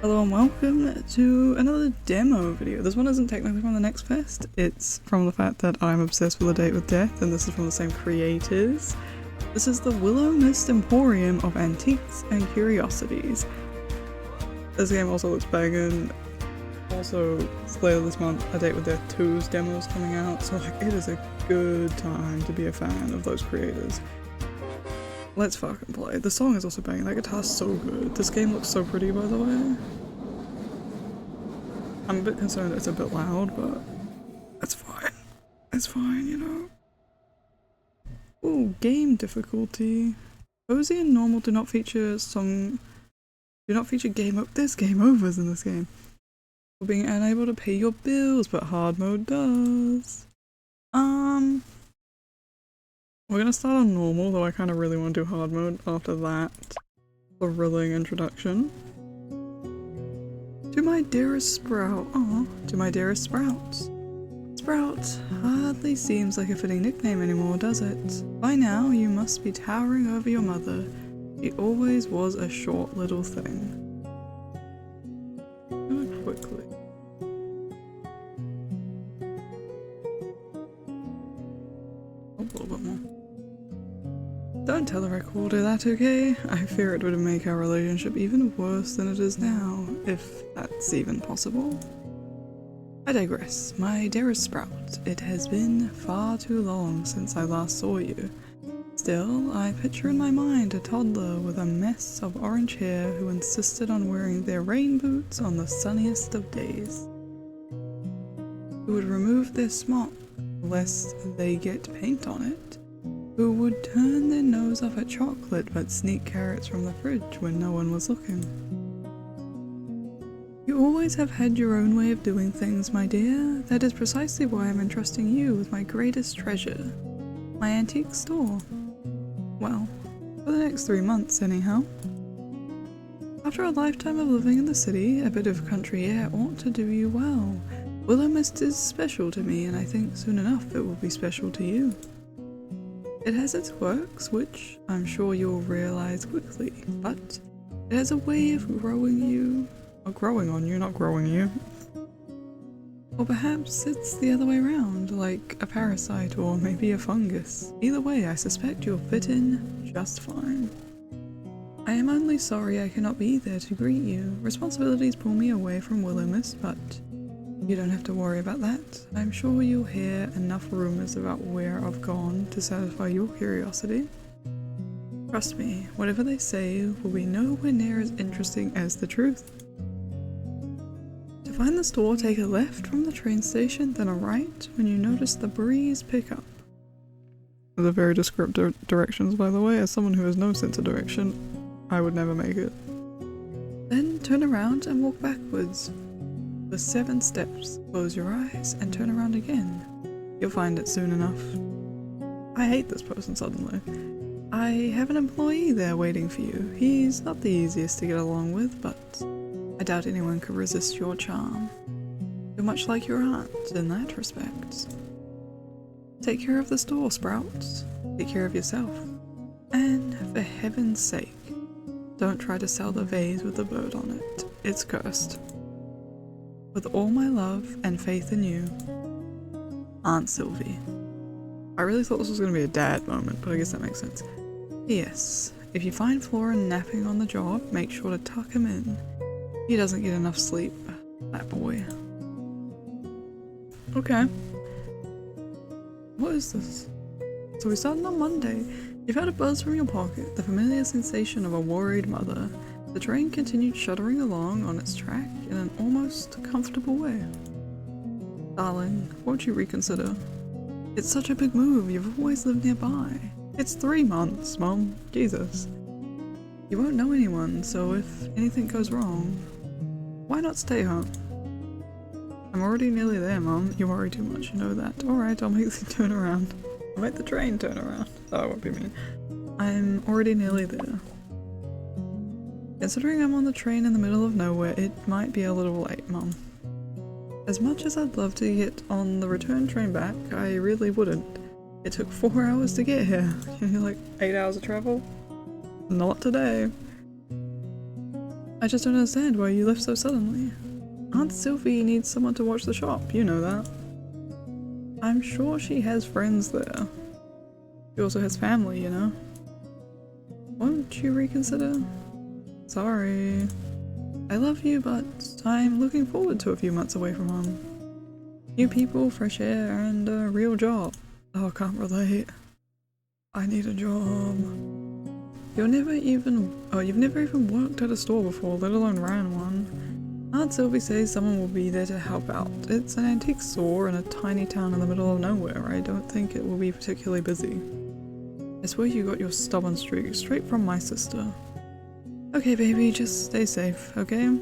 Hello and welcome to another demo video. This one isn't technically from the next fest, it's from the fact that I'm obsessed with A Date with Death, and this is from the same creators. This is the Willowmist Emporium of Antiques and Curiosities. This game also looks banging. Also, later this month, A Date with Death 2's demo is coming out, so like it is a good time to be a fan of those creators. Let's fucking play. The song is also banging. That guitar's so good. This game looks so pretty, by the way. I'm a bit concerned it's a bit loud, but that's fine. It's fine, you know. Ooh, game difficulty. Cozy and normal do not feature there's game overs in this game. For being unable to pay your bills, but hard mode does. We're gonna start on normal, though I kind of really want to do hard mode after that thrilling introduction. To my dearest Sprout. Aw, to my dearest Sprouts. Sprout hardly seems like a fitting nickname anymore, does it? By now, you must be towering over your mother. She always was a short little thing. Do it quickly. A little bit more. Don't tell the recorder that, okay? I fear it would make our relationship even worse than it is now, if that's even possible. I digress. My dearest Sprout, it has been far too long since I last saw you. Still, I picture in my mind a toddler with a mess of orange hair who insisted on wearing their rain boots on the sunniest of days. Who would remove their smock lest they get paint on it. Who would turn their nose up at chocolate but sneak carrots from the fridge when no one was looking. You always have had your own way of doing things, my dear. That is precisely why I'm entrusting you with my greatest treasure, my antique store. Well, for the next 3 months anyhow. After a lifetime of living in the city, a bit of country air ought to do you well. Willowmist is special to me, and I think soon enough it will be special to you. It has its quirks, which I'm sure you'll realize quickly, but it has a way of growing on you, not growing you. Or perhaps it's the other way around, like a parasite or maybe a fungus. Either way, I suspect you'll fit in just fine. I am only sorry I cannot be there to greet you. Responsibilities pull me away from Willowmist, but you don't have to worry about that. I'm sure you'll hear enough rumors about where I've gone to satisfy your curiosity. Trust me, whatever they say will be nowhere near as interesting as the truth. To find the store, take a left from the train station, then a right when you notice the breeze pick up. Those are very descriptive directions, by the way. As someone who has no sense of direction, I would never make it. Then turn around and walk backwards. The 7 steps, close your eyes and turn around again. You'll find it soon enough. I hate this person suddenly. I have an employee there waiting for you. He's not the easiest to get along with, but I doubt anyone could resist your charm. You're much like your aunt in that respect. Take care of the store, Sprouts. Take care of yourself. And for heaven's sake, don't try to sell the vase with the bird on it. It's cursed. With all my love and faith in you, Aunt Sylvie. I really thought this was going to be a dad moment, but I guess that makes sense. Yes, if you find Flora napping on the job, make sure to tuck him in. He doesn't get enough sleep, that boy. Okay. What is this? So we started on Monday. You've had a buzz from your pocket, the familiar sensation of a worried mother. The train continued shuddering along on its track in an almost comfortable way. Darling, won't you reconsider? It's such a big move, you've always lived nearby. It's 3 months, Mum. Jesus. You won't know anyone, so if anything goes wrong, why not stay home? I'm already nearly there, Mum. You worry too much, you know that. Alright, I'll make the turn around. I'll make the train turn around. Oh, it won't be me. I'm already nearly there. Considering I'm on the train in the middle of nowhere, it might be a little late, Mum. As much as I'd love to get on the return train back, I really wouldn't. It took 4 hours to get here. You know, like 8 hours of travel? Not today. I just don't understand why you left so suddenly. Aunt Sylvie needs someone to watch the shop, you know that. I'm sure she has friends there. She also has family, you know. Won't you reconsider? Sorry. I love you, but I'm looking forward to a few months away from home. New people, fresh air, and a real job. Oh, can't relate. I need a job. You've never even worked at a store before, let alone ran one. Aunt Sylvie says someone will be there to help out. It's an antique store in a tiny town in the middle of nowhere. I don't think it will be particularly busy. I swear you got your stubborn streak straight from my sister. Okay, baby, just stay safe, okay?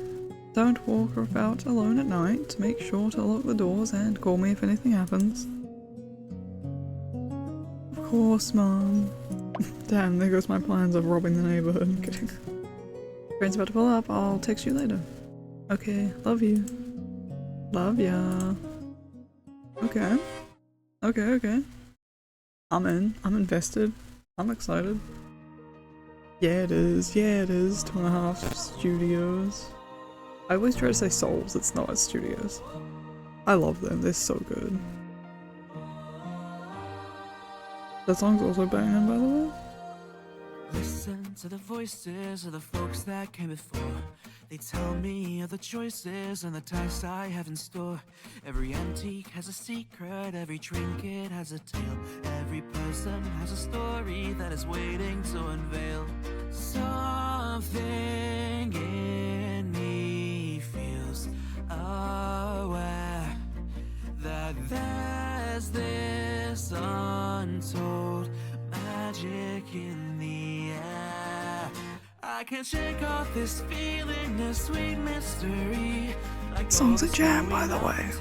Don't walk about alone at night. Make sure to lock the doors and call me if anything happens. Of course, Mom. Damn, there goes my plans of robbing the neighborhood. I'm kidding. Train's about to pull up. I'll text you later. Okay, love you. Love ya. Okay. Okay. I'm in. I'm invested. I'm excited. Yeah, it is. 2.5 studios. I always try to say Souls, it's not studios. I love them, they're so good. That song's also banging, by the way. Listen to the voices of the folks that came before. They tell me of the choices and the tasks I have in store. Every antique has a secret, every trinket has a tale. Every person has a story that is waiting to unveil. Something in me feels aware that there's this untold magic in the air. I can't shake off this feeling, this sweet mystery. Like song's a jam, by the way.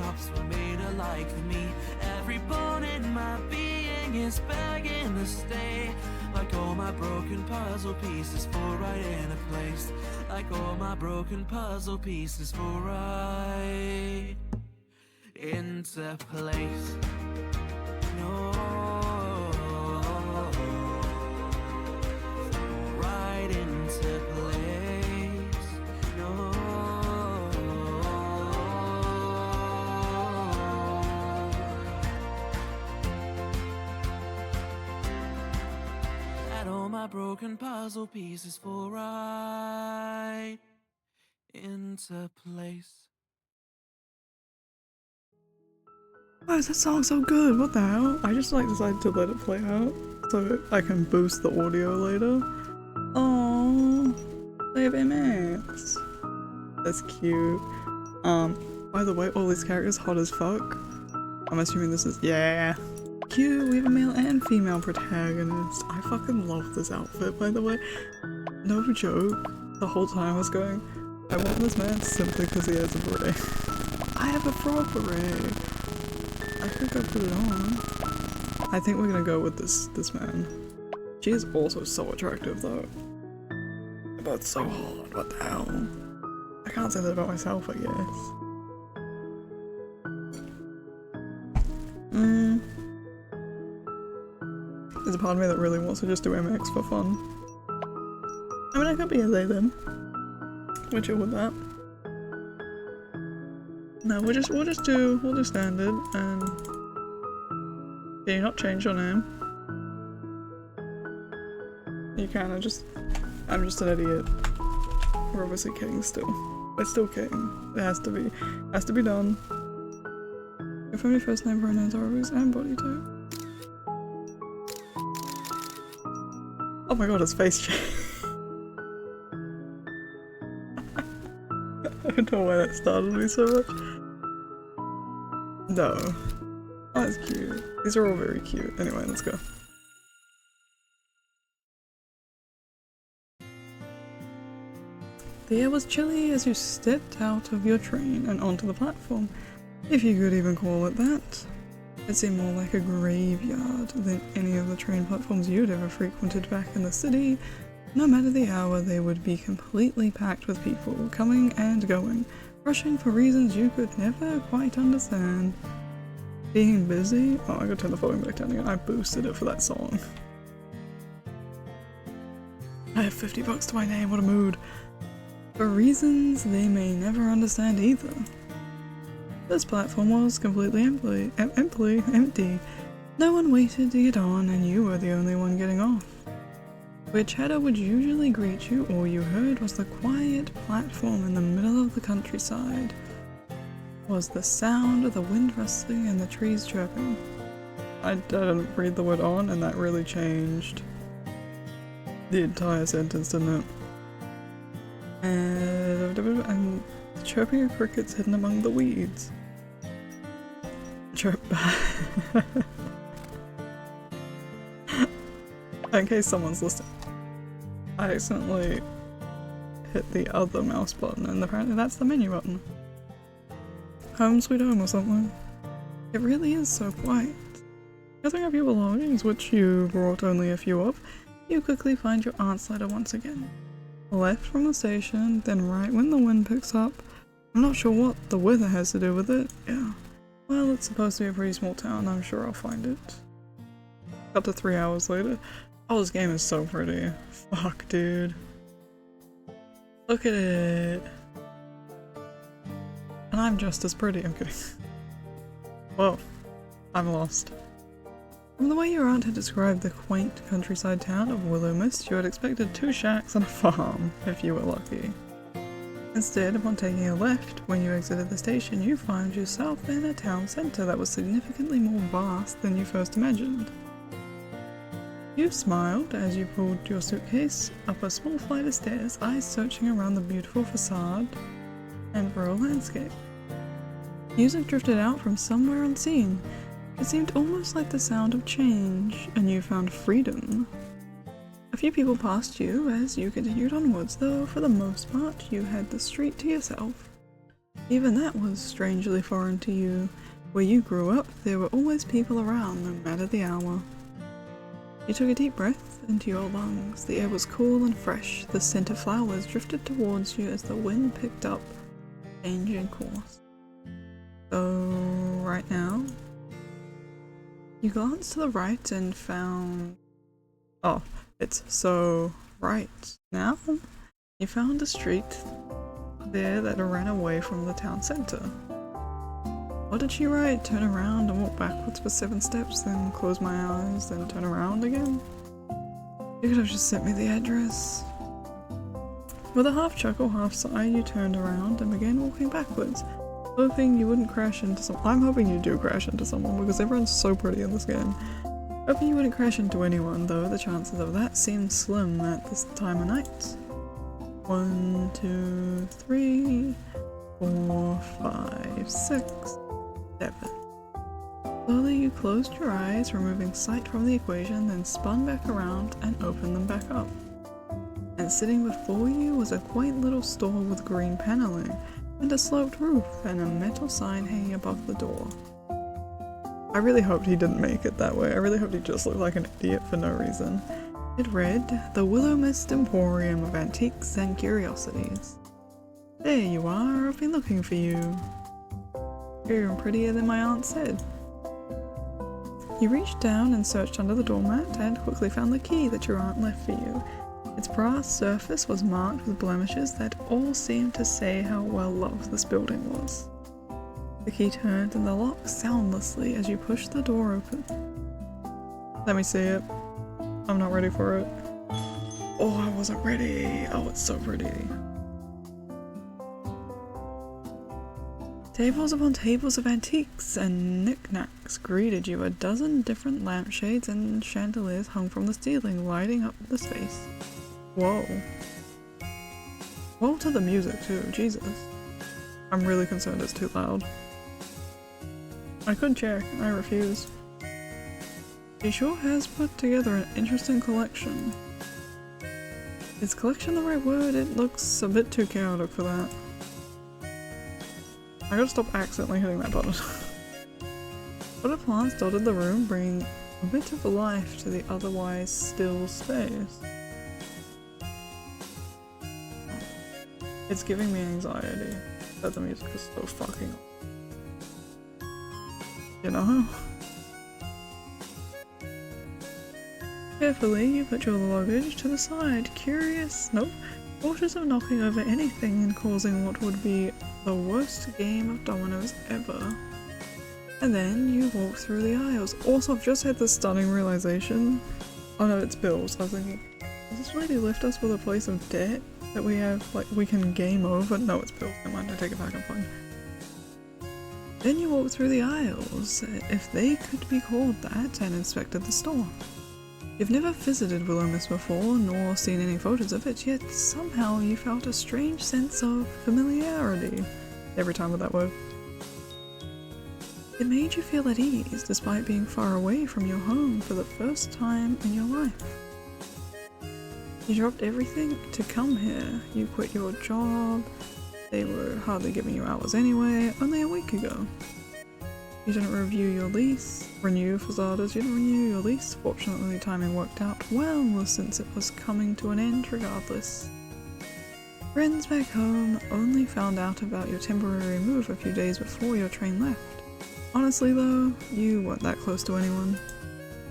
Every bone in my being is begging to stay. Like all my broken puzzle pieces fall right into place. Like all my broken puzzle pieces fall right into place. No. Right into place. No. And all my broken puzzle pieces fall right into place. Why is that song so good? What the hell? I just like decided to let it play out so I can boost the audio later. Oh, they have MX. That's cute. By the way, all these characters hot as fuck. I'm assuming this is, yeah. Cute, we have a male and female protagonist. I fucking love this outfit, by the way. No joke. The whole time I was going, I want this man simply because he has a beret. I have a frog beret. I think I put it on. I think we're gonna go with this man. She is also so attractive though. But so hot, what the hell? I can't say that about myself, I guess. There's a part of me that really wants to just do MX for fun. I mean, I could be a they them. We're chill with that. No, we'll just do standard and can you not change your name? You can, I'm just an idiot. We're obviously kidding still. We're still kidding. It has to be done. Your family first name, pronouns, origins, and body type. Oh my god, his face changed. I don't know why that startled me so much. No. Oh, that's cute. These are all very cute. Anyway, let's go. The air was chilly as you stepped out of your train and onto the platform, if you could even call it that. It seemed more like a graveyard than any of the train platforms you'd ever frequented back in the city. No matter the hour, they would be completely packed with people, coming and going, rushing for reasons you could never quite understand. Being busy? Oh, I gotta turn the volume back down again. I boosted it for that song. I have $50 to my name, what a mood. for reasons they may never understand either. This platform was completely empty. No one waited to get on, and you were the only one getting off. Where chatter would usually greet you, all you heard was the quiet platform in the middle of the countryside. Was the sound of the wind rustling and the trees chirping. I didn't read the word on, and that really changed the entire sentence, didn't it? And the chirping of crickets hidden among the weeds. Chirp back. In case someone's listening, I accidentally hit the other mouse button, and apparently that's the menu button. Home sweet home or something. It really is so quiet. Gathering up your belongings, which you brought only a few of, you quickly find your aunt's letter once again. Left from the station, then right when the wind picks up. I'm not sure what the weather has to do with it. Yeah. Well, it's supposed to be a pretty small town, I'm sure I'll find it. Up to 3 hours later. Oh, this game is so pretty. Fuck, dude. Look at it. And I'm just as pretty, I'm kidding. Whoa, I'm lost. From the way your aunt had described the quaint countryside town of Willowmist, you had expected 2 shacks and a farm, if you were lucky. Instead, upon taking a left, when you exited the station, you found yourself in a town centre that was significantly more vast than you first imagined. You smiled as you pulled your suitcase up a small flight of stairs, eyes searching around the beautiful facade and rural landscape. Music drifted out from somewhere unseen. It seemed almost like the sound of change, and you found freedom. A few people passed you as you continued onwards, though for the most part you had the street to yourself. Even that was strangely foreign to you. Where you grew up, there were always people around, no matter the hour. You took a deep breath into your lungs. The air was cool and fresh. The scent of flowers drifted towards you as the wind picked up, changing course. So, right now, you glanced to the right and found... Oh, it's so right now. You found a street there that ran away from the town centre. What did she write? Turn around and walk backwards for 7 steps, then close my eyes, then turn around again? You could have just sent me the address. With a half chuckle, half sigh, you turned around and began walking backwards, hoping you wouldn't crash into someone. I'm hoping you do crash into someone because everyone's so pretty in this game. Hoping you wouldn't crash into anyone, though the chances of that seemed slim at this time of night. 1, 2, 3, 4, 5, 6, 7. Slowly you closed your eyes, removing sight from the equation, then spun back around and opened them back up. And sitting before you was a quaint little store with green paneling, and a sloped roof, and a metal sign hanging above the door. I really hoped he didn't make it that way. I really hoped he just looked like an idiot for no reason. It read, "The Willowmist Emporium of Antiques and Curiosities." There you are, I've been looking for you. You're even prettier than my aunt said. You reached down and searched under the doormat and quickly found the key that your aunt left for you. Its brass surface was marked with blemishes that all seemed to say how well loved this building was. The key turned in the lock soundlessly as you pushed the door open. Let me see it. I'm not ready for it. Oh, I wasn't ready. Oh, it's so pretty. Tables upon tables of antiques and knickknacks greeted you. A dozen different lampshades and chandeliers hung from the ceiling, lighting up the space. Whoa. Whoa to the music too, Jesus. I'm really concerned it's too loud. I could check, I refuse. She sure has put together an interesting collection. Is collection the right word? It looks a bit too chaotic for that. I gotta stop accidentally hitting that button. Potted plants dotted the room, bringing a bit of life to the otherwise still space. It's giving me anxiety that the music is so fucking... You know? Carefully, you put your luggage to the side. cautious of knocking over anything and causing what would be the worst game of dominoes ever. And then you walk through the aisles. Also, I've just had this stunning realization. Oh no, it's bills. I was thinking, does this really lift us with a place of debt that we have, like, we can game over? No, it's bills. Never mind, I take it back, I'm fine. Then you walk through the aisles, if they could be called that, and inspected the store. You've never visited Willowmist before, nor seen any photos of it, yet somehow you felt a strange sense of familiarity every time with that word. It made you feel at ease despite being far away from your home for the first time in your life. You dropped everything to come here. You quit your job. They were hardly giving you hours anyway, only a week ago. You didn't renew for starters, you didn't renew your lease. Fortunately, timing worked out well since it was coming to an end regardless. Friends back home only found out about your temporary move a few days before your train left. Honestly though, you weren't that close to anyone.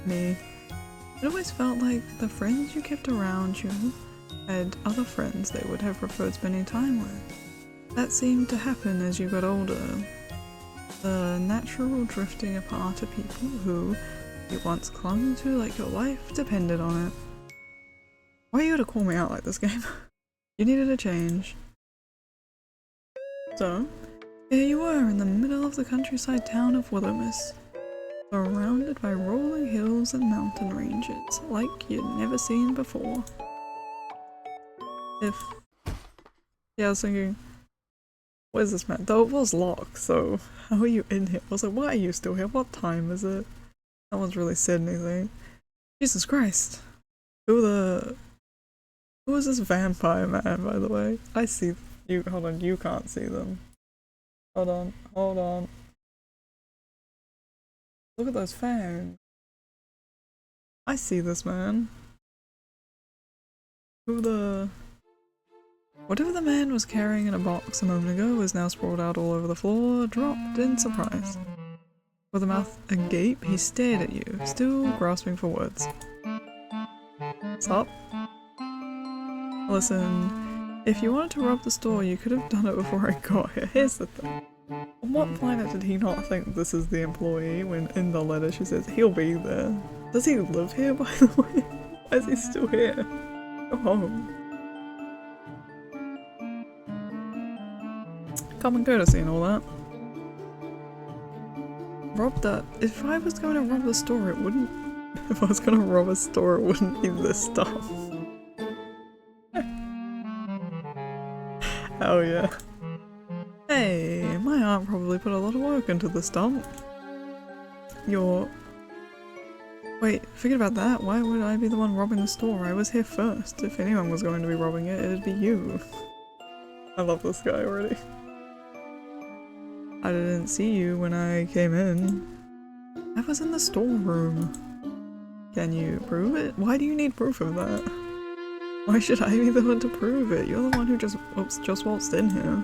Me. It always felt like the friends you kept around you had other friends they would have preferred spending time with. That seemed to happen as you got older. The natural drifting apart of people who you once clung to like your life depended on it. Why are you to call me out like this, game? You needed a change. So, here you were in the middle of the countryside town of Willowmist, surrounded by rolling hills and mountain ranges, like you'd never seen before. Yeah, I was thinking, where's this man? Though it was locked, so how are you in here? I was like, why are you still here? What time is it? No one's really said anything. Jesus Christ. Who is this vampire man, by the way? I see you. Hold on, you can't see them. Hold on. Look at those fangs. I see this man. Whatever the man was carrying in a box a moment ago is now sprawled out all over the floor, dropped in surprise. With a mouth agape, he stared at you, still grasping for words. Sup? Listen, if you wanted to rob the store, you could have done it before I got here. Here's the thing. On what planet did he not think this is the employee when in the letter she says he'll be there? Does he live here, by the way? Why is he still here? Go home. Common courtesy and all that. If I was going to rob the store, it wouldn't. If I was going to rob a store, it wouldn't be this stuff. Oh yeah. Hey, my aunt probably put a lot of work into this dump. Wait, forget about that. Why would I be the one robbing the store? I was here first. If anyone was going to be robbing it, it'd be you. I love this guy already. I didn't see you when I came in. I was in the storeroom. Can you prove it? Why do you need proof of that? Why should I be the one to prove it? You're the one who just waltzed in here.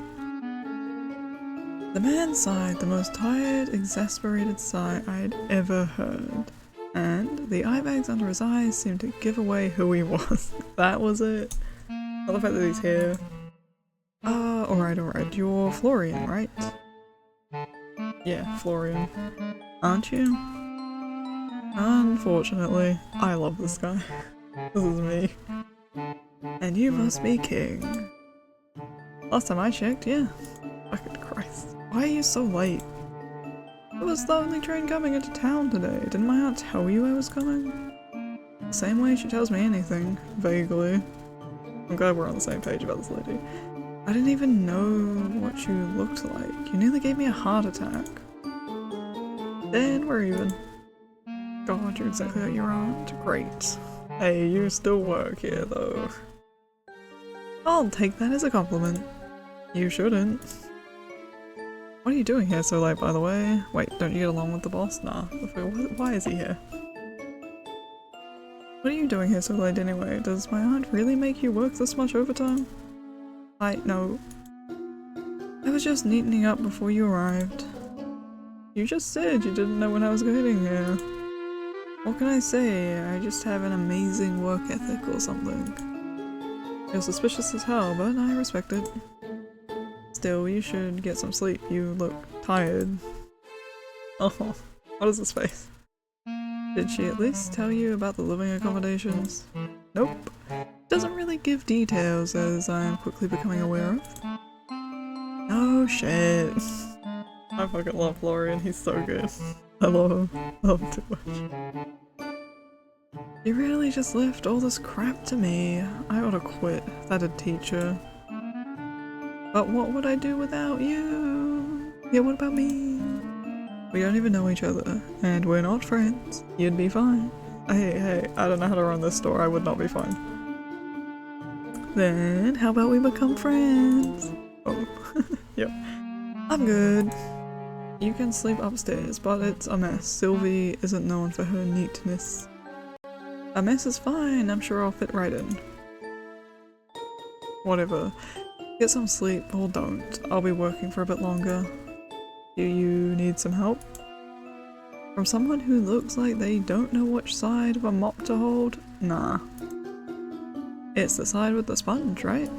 The man sighed, the most tired, exasperated sigh I had ever heard. And the eye bags under his eyes seemed to give away who he was. That was it. Not the fact that he's here. Alright. You're Florian, right? Yeah, Florian. Aren't you? Unfortunately, I love this guy. This is me. And you must be king. Last time I checked, yeah. Fucking Christ. Why are you so late? It was the only train coming into town today. Didn't my aunt tell you I was coming? The same way she tells me anything. Vaguely. I'm glad we're on the same page about this lady. I didn't even know what you looked like. You nearly gave me a heart attack. Then we're even. God, you're exactly like your aunt. Great. Hey, you still work here though. I'll take that as a compliment. You shouldn't. What are you doing here so late, by the way? Wait, don't you get along with the boss? Nah. Why is he here? What are you doing here so late anyway? Does my aunt really make you work this much overtime? No. I was just neatening up before you arrived. You just said you didn't know when I was getting here. What can I say? I just have an amazing work ethic or something. You're suspicious as hell, but I respect it. Still, you should get some sleep. You look tired. Oh, what is this face? Did she at least tell you about the living accommodations? Nope. Doesn't really give details, as I am quickly becoming aware of. Oh shit. I fucking love Florian, he's so good. I love him. I love him too much. You really just left all this crap to me. I oughta quit. That'd teach her. But what would I do without you? Yeah, what about me? We don't even know each other, and we're not friends. You'd be fine. Hey, I don't know how to run this store. I would not be fine. Then, how about we become friends? Oh, yep. I'm good. You can sleep upstairs, but it's a mess. Sylvie isn't known for her neatness. A mess is fine. I'm sure I'll fit right in. Whatever. Get some sleep, or don't. I'll be working for a bit longer. Do you need some help? From someone who looks like they don't know which side of a mop to hold? Nah. It's the side with the sponge, right?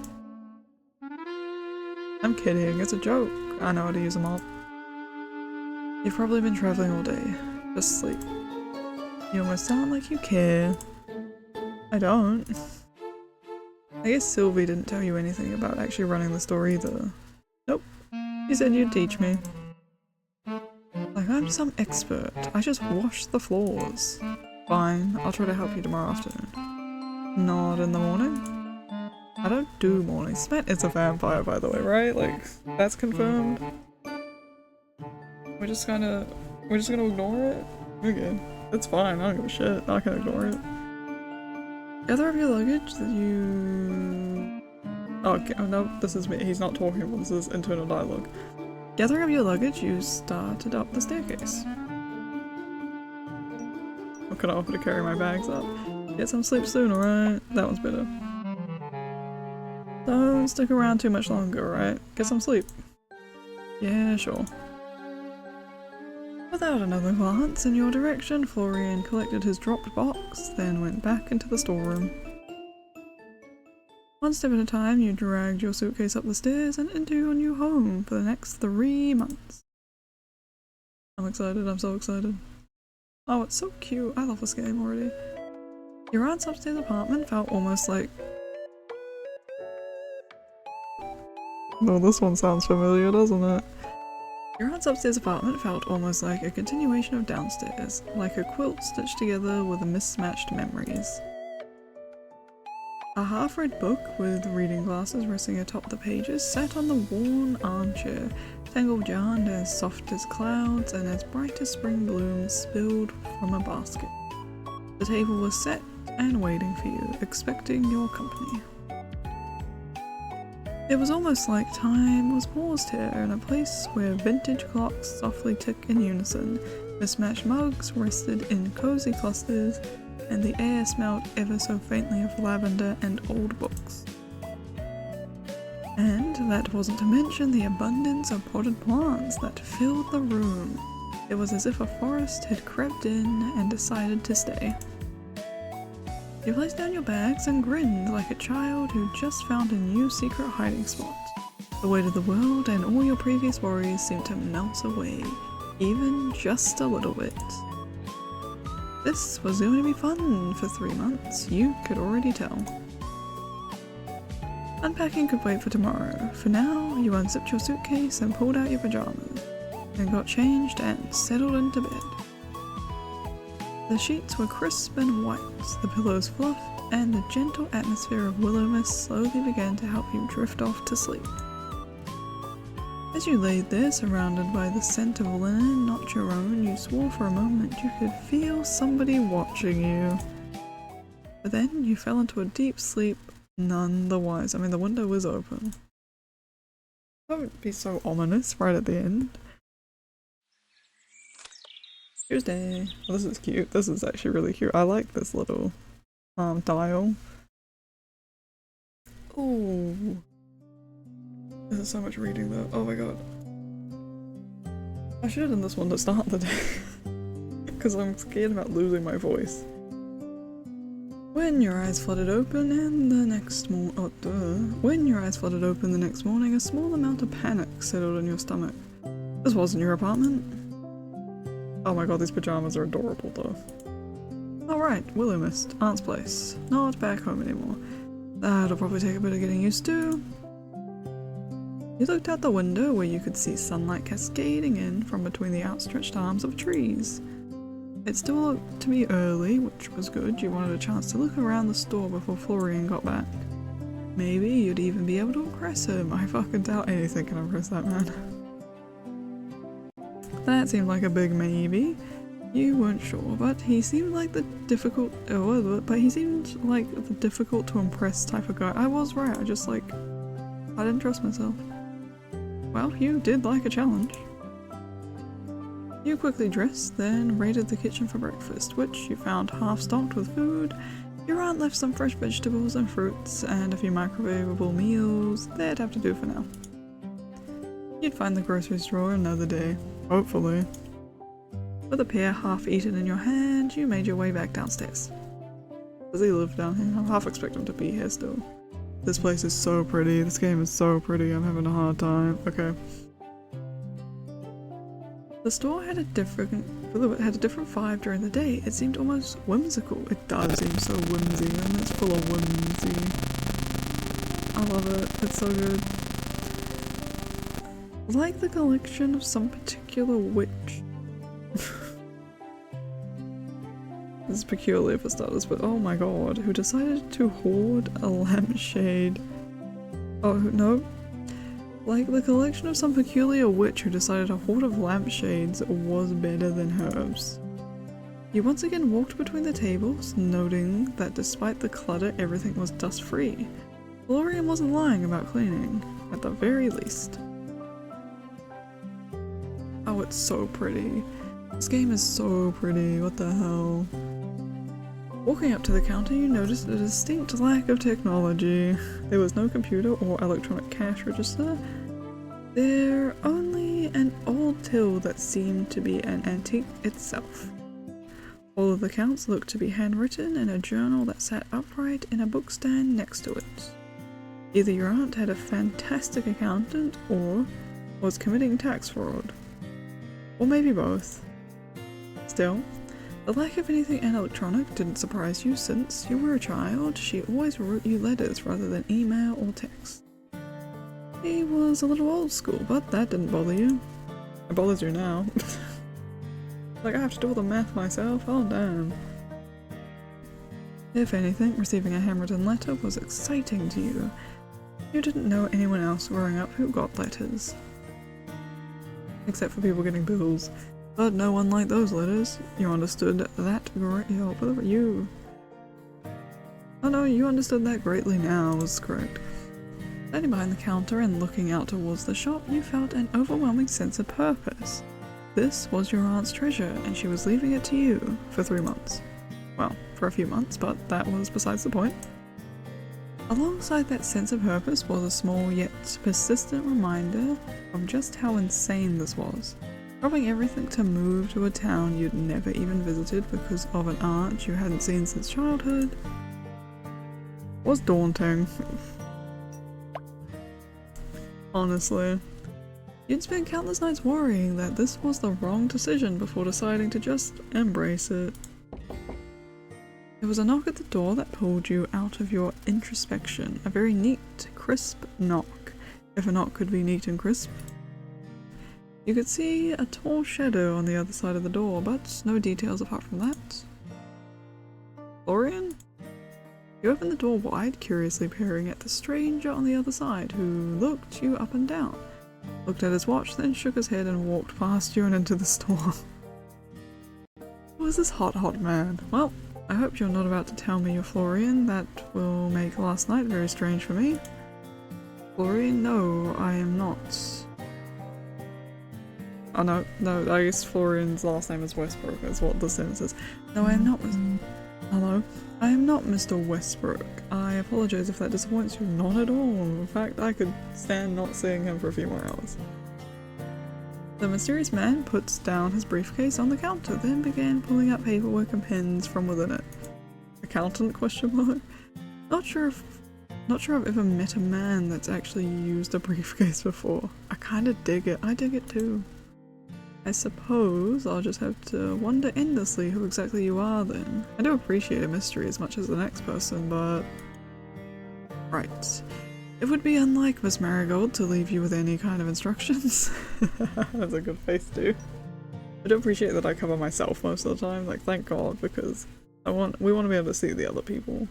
I'm kidding, it's a joke. I know how to use a mop. You've probably been traveling all day. Just sleep. You almost sound like you care. I don't. I guess Sylvie didn't tell you anything about actually running the store either. Nope. She said you'd teach me. Like I'm some expert. I just wash the floors. Fine, I'll try to help you tomorrow afternoon. Not in the morning? I don't do mornings. This man is a vampire, by the way, right? Like, that's confirmed. We're just gonna ignore it? Okay. It's fine, I don't give a shit. I can ignore it. Gather up your luggage that you... Oh, okay. Oh no, this is me. He's not talking, this is internal dialogue. Gathering up your luggage, you started up the staircase. I'm gonna offer to carry my bags up. Get some sleep soon, alright? That one's better. Don't stick around too much longer, right? Get some sleep. Yeah, sure. Without another glance in your direction, Florian collected his dropped box, then went back into the storeroom. One step at a time, you dragged your suitcase up the stairs and into your new home for the next 3 months. I'm excited, I'm so excited. Oh, it's so cute. I love this game already. Your aunt's upstairs apartment felt almost like... Oh, this one sounds familiar, doesn't it? Your aunt's upstairs apartment felt almost like a continuation of downstairs, like a quilt stitched together with mismatched memories. A half-read book with reading glasses resting atop the pages sat on the worn armchair, tangled yarn as soft as clouds and as bright as spring blooms spilled from a basket. The table was set and waiting for you, expecting your company. It was almost like time was paused here, in a place where vintage clocks softly tick in unison, mismatched mugs rested in cozy clusters, and the air smelled ever so faintly of lavender and old books. And that wasn't to mention the abundance of potted plants that filled the room. It was as if a forest had crept in and decided to stay. You placed down your bags and grinned like a child who just found a new secret hiding spot. The weight of the world and all your previous worries seemed to melt away, even just a little bit. This was going to be fun for 3 months, you could already tell. Unpacking could wait for tomorrow. For now, you unzipped your suitcase and pulled out your pajamas, then got changed and settled into bed. The sheets were crisp and white, the pillows fluffed, and the gentle atmosphere of Willowmist slowly began to help you drift off to sleep. As you laid there, surrounded by the scent of linen not your own, you swore for a moment you could feel somebody watching you. But then you fell into a deep sleep, none the wiser. I mean, the window was open. Don't be so ominous right at the end. Tuesday. Oh, this is cute. This is actually really cute. I like this little dial. Oh, this is so much reading though. Oh my god. I should have done this one to start the day because I'm scared about losing my voice. When your eyes flooded open the next morning, a small amount of panic settled in your stomach. This wasn't your apartment. Oh my god, these pajamas are adorable though. Alright, Willowmist, Aunt's place. Not back home anymore. That'll probably take a bit of getting used to. You looked out the window where you could see sunlight cascading in from between the outstretched arms of trees. It still looked to be early, which was good. You wanted a chance to look around the store before Florian got back. Maybe you'd even be able to impress him. I fucking doubt anything can impress that man. That seemed like a big maybe. You weren't sure, but he seemed like the difficult to impress type of guy. I was right, I didn't trust myself. Well, you did like a challenge. You quickly dressed, then raided the kitchen for breakfast, which you found half-stocked with food. Your aunt left some fresh vegetables and fruits, and a few microwavable meals. That'd have to do for now. You'd find the grocery store another day, hopefully. With a pear half-eaten in your hand, you made your way back downstairs. Does he live down here? I half expect him to be here still. This place is so pretty, this game is so pretty, I'm having a hard time. Okay. The store had a different vibe during the day. It seemed almost whimsical. It does seem so whimsy, and it's full of whimsy. I love it. It's so good. Like the collection of some particular witch. This is peculiar for starters, but oh my god, who decided to hoard a lampshade? Oh no. Like the collection of some peculiar witch who decided a hoard of lampshades was better than hers. You once again walked between the tables, noting that despite the clutter, everything was dust-free. Florian wasn't lying about cleaning, at the very least. Oh, it's so pretty. This game is so pretty, what the hell. Walking up to the counter, you noticed a distinct lack of technology. There was no computer or electronic cash register. There only an old till that seemed to be an antique itself. All of the counts looked to be handwritten in a journal that sat upright in a bookstand next to it. Either your aunt had a fantastic accountant or was committing tax fraud. Or maybe both. Still, the lack of anything electronic didn't surprise you since you were a child. She always wrote you letters rather than email or text. He was a little old school, but that didn't bother you. It bothers you now. Like I have to do all the math myself? Oh damn. If anything, receiving a handwritten letter was exciting to you. You didn't know anyone else growing up who got letters. Except for people getting bills. But no one liked those letters. You understood that you understood that greatly now was correct. Standing behind the counter and looking out towards the shop, you felt an overwhelming sense of purpose. This was your aunt's treasure, and she was leaving it to you for 3 months. Well, for a few months, but that was besides the point. Alongside that sense of purpose was a small yet persistent reminder of just how insane this was. Dropping everything to move to a town you'd never even visited because of an aunt you hadn't seen since childhood was daunting. Honestly. You'd spent countless nights worrying that this was the wrong decision before deciding to just embrace it. There was a knock at the door that pulled you out of your introspection. A very neat, crisp knock, if a knock could be neat and crisp. You could see a tall shadow on the other side of the door, but no details apart from that. Florian? You opened the door wide, curiously peering at the stranger on the other side, who looked you up and down, looked at his watch, then shook his head and walked past you and into the store. Who is this hot man? Well, I hope you're not about to tell me you're Florian. That will make last night very strange for me. Florian? No, I am not. Oh no, I guess Florian's last name is Westbrook, is what the sentence is. No, I am not. Hello? I am not Mr. Westbrook. I apologize if that disappoints you. Not at all. In fact, I could stand not seeing him for a few more hours. The mysterious man puts down his briefcase on the counter, then began pulling out paperwork and pens from within it. A accountant question mark. Not sure I've ever met a man that's actually used a briefcase before. I kinda dig it. I dig it too. I suppose I'll just have to wonder endlessly who exactly you are then. I do appreciate a mystery as much as the next person, but... Right. It would be unlike Miss Marigold to leave you with any kind of instructions. That's a good face too. I do appreciate that I cover myself most of the time, like thank God, because we want to be able to see the other people.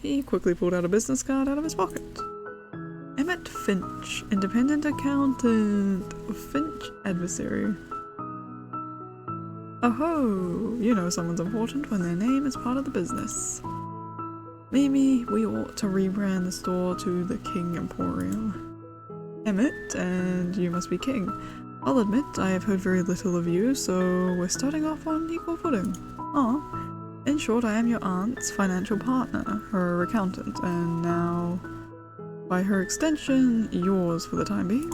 He quickly pulled out a business card out of his pocket. Emmett Finch, independent accountant. Finch adversary. Oh ho! You know someone's important when their name is part of the business. Maybe we ought to rebrand the store to the King Emporium. Emmett, and you must be King. I'll admit I have heard very little of you, so we're starting off on equal footing. Ah. In short, I am your aunt's financial partner, her accountant, and now, by her extension, yours for the time being.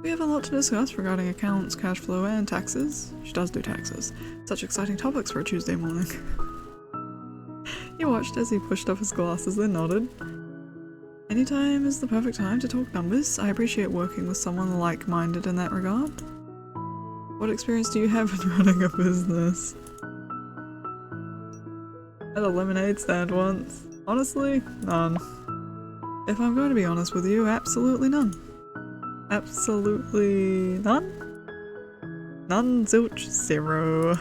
We have a lot to discuss regarding accounts, cash flow, and taxes. She does do taxes. Such exciting topics for a Tuesday morning. He watched as he pushed up his glasses, then nodded. Anytime is the perfect time to talk numbers. I appreciate working with someone like-minded in that regard. What experience do you have in running a business? At a lemonade stand once. Honestly, none. If I'm going to be honest with you, absolutely none. Absolutely none? None, zilch, zero.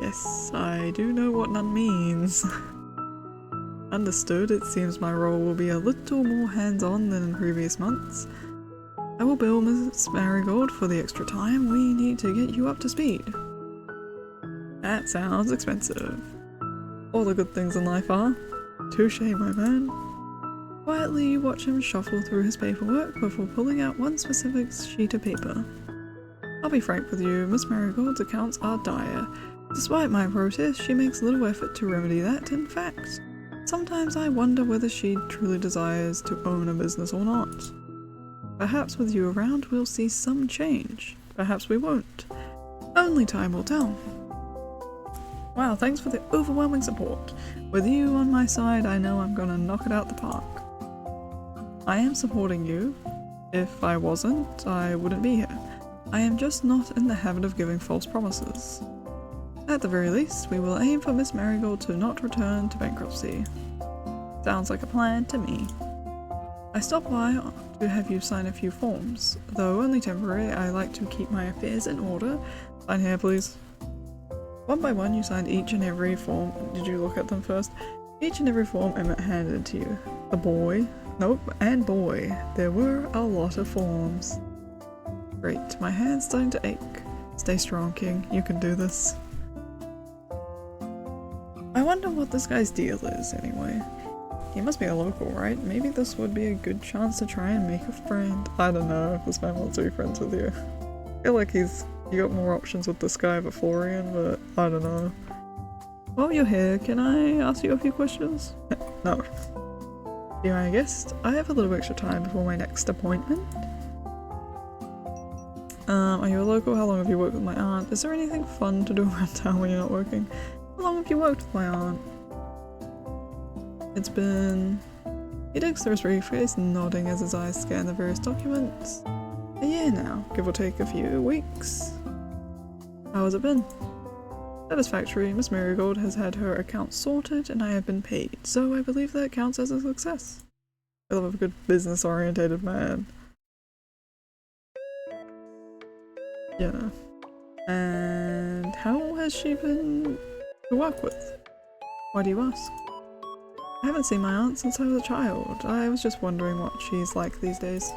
Yes, I do know what none means. Understood, it seems my role will be a little more hands-on than in previous months. I will bill Miss Marigold for the extra time we need to get you up to speed. That sounds expensive. All the good things in life are. Touche, my man. Quietly you watch him shuffle through his paperwork before pulling out one specific sheet of paper. I'll be frank with you, Miss Marigold's accounts are dire. Despite my protest, she makes little effort to remedy that. In fact, sometimes I wonder whether she truly desires to own a business or not. Perhaps with you around we'll see some change. Perhaps we won't. Only time will tell. Wow, thanks for the overwhelming support. With you on my side, I know I'm gonna knock it out the park. I am supporting you. If I wasn't, I wouldn't be here. I am just not in the habit of giving false promises. At the very least, we will aim for Miss Marigold to not return to bankruptcy. Sounds like a plan to me. I stopped by to have you sign a few forms. Though only temporary, I like to keep my affairs in order. Sign here, please. One by one, you signed each and every form. Did you look at them first? Each and every form Emmett handed to you. The boy. Nope, and boy. There were a lot of forms. Great, my hand's starting to ache. Stay strong, King. You can do this. I wonder what this guy's deal is, anyway. He must be a local, right? Maybe this would be a good chance to try and make a friend. I don't know if this man wants to be friends with you. I feel like you got more options with this guy of Florian, but I don't know. While you're here, can I ask you a few questions? No. Be my guest. I have a little extra time before my next appointment. Are you a local? How long have you worked with my aunt? Is there anything fun to do around town when you're not working? How long have you worked with my aunt? It's been... He digs through his briefcase, nodding as his eyes scan the various documents. A year now, give or take a few weeks. How has it been? Satisfactory. Miss Marigold has had her accounts sorted and I have been paid, so I believe that counts as a success. I love a good business-orientated man. Yeah. And how has she been to work with? Why do you ask? I haven't seen my aunt since I was a child. I was just wondering what she's like these days.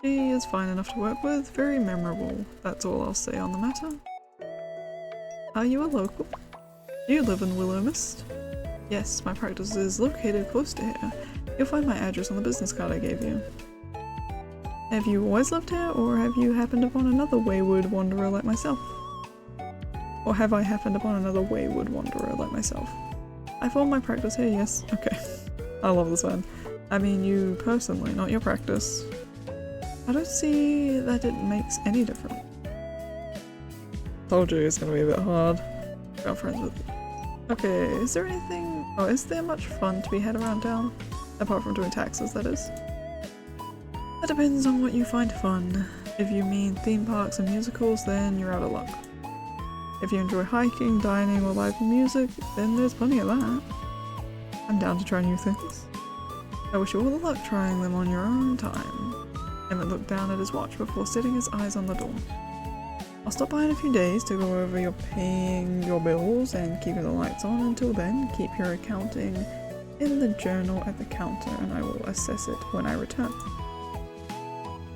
She is fine enough to work with, very memorable. That's all I'll say on the matter. Are you a local? Do you live in Willowmist? Yes, my practice is located close to here. You'll find my address on the business card I gave you. Have you always lived here, or have you happened upon another wayward wanderer like myself? Or have I happened upon another wayward wanderer like myself? I formed my practice here, yes. Okay. I love this one. I mean you personally, not your practice. I don't see that it makes any difference. Told you it's gonna be a bit hard. Got friends with. Okay, is there anything? Oh, is there much fun to be had around town? Apart from doing taxes, that is. That depends on what you find fun. If you mean theme parks and musicals, then you're out of luck. If you enjoy hiking, dining, or live music, then there's plenty of that. I'm down to try new things. I wish you all the luck trying them on your own time. Emmett looked down at his watch before setting his eyes on the door. I'll stop by in a few days to go over your paying your bills and keeping the lights on. Until then, keep your accounting in the journal at the counter and I will assess it when I return.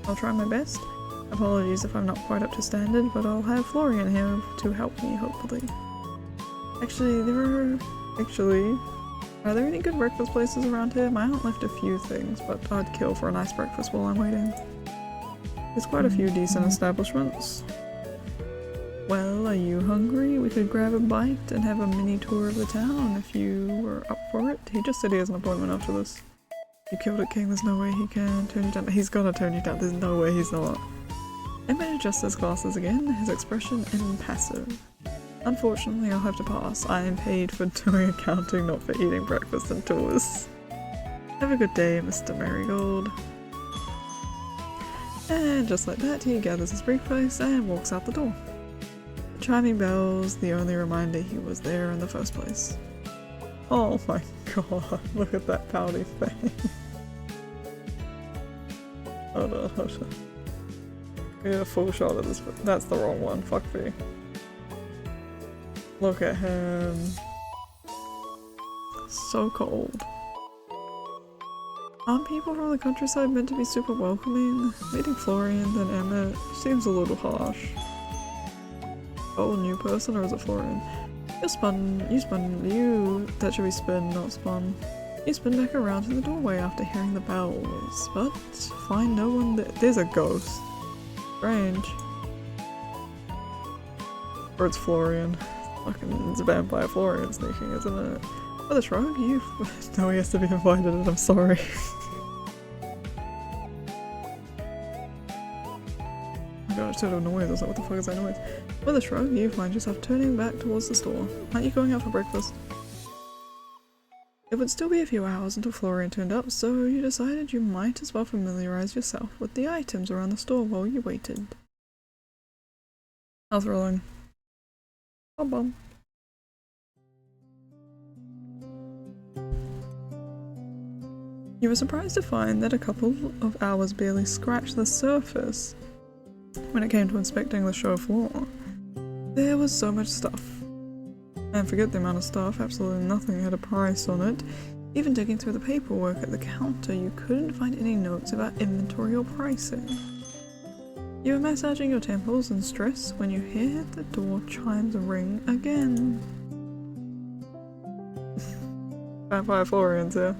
I'll try my best. Apologies if I'm not quite up to standard, but I'll have Florian here to help me, hopefully. Are there any good breakfast places around here? My aunt left a few things, but I'd kill for a nice breakfast while I'm waiting. There's quite a few decent establishments. Well, are you hungry? We could grab a bite and have a mini tour of the town if you were up for it. He just said he has an appointment after this. You killed it, King. There's no way he can turn you down. He's gonna turn you down. There's no way he's not. Emmett adjusts his glasses again, his expression impassive. Unfortunately, I'll have to pass. I am paid for doing accounting, not for eating breakfast and tours. Have a good day, Mr. Marigold. And just like that, he gathers his briefcase and walks out the door. The chiming bells, the only reminder he was there in the first place. Oh my god, look at that pouty face. Hold on. Get a full shot of this. That's the wrong one. Fuck me. Look at him. So cold. Aren't people from the countryside meant to be super welcoming? Meeting Florian and Emmett seems a little harsh. Oh, new person, or is it Florian? You that should be spin, not spun. You spin back around to the doorway after hearing the bells, but find no one there's a ghost. Strange. Or it's Florian. Fucking, it's a vampire Florian sneaking, isn't it? With a shrug, no, he has to be invited and I'm sorry. I got a total noise, I was like, what the fuck is that noise? With a shrug, you find yourself turning back towards the store. Aren't you going out for breakfast? It would still be a few hours until Florian turned up, so you decided you might as well familiarize yourself with the items around the store while you waited. How thrilling. Bum bum. You were surprised to find that a couple of hours barely scratched the surface when it came to inspecting the show floor. There was so much stuff. And forget the amount of stuff, absolutely nothing had a price on it. Even digging through the paperwork at the counter, you couldn't find any notes about inventory or pricing. You were massaging your temples in stress when you hear the door chimes ring again. Vampire Florian's here.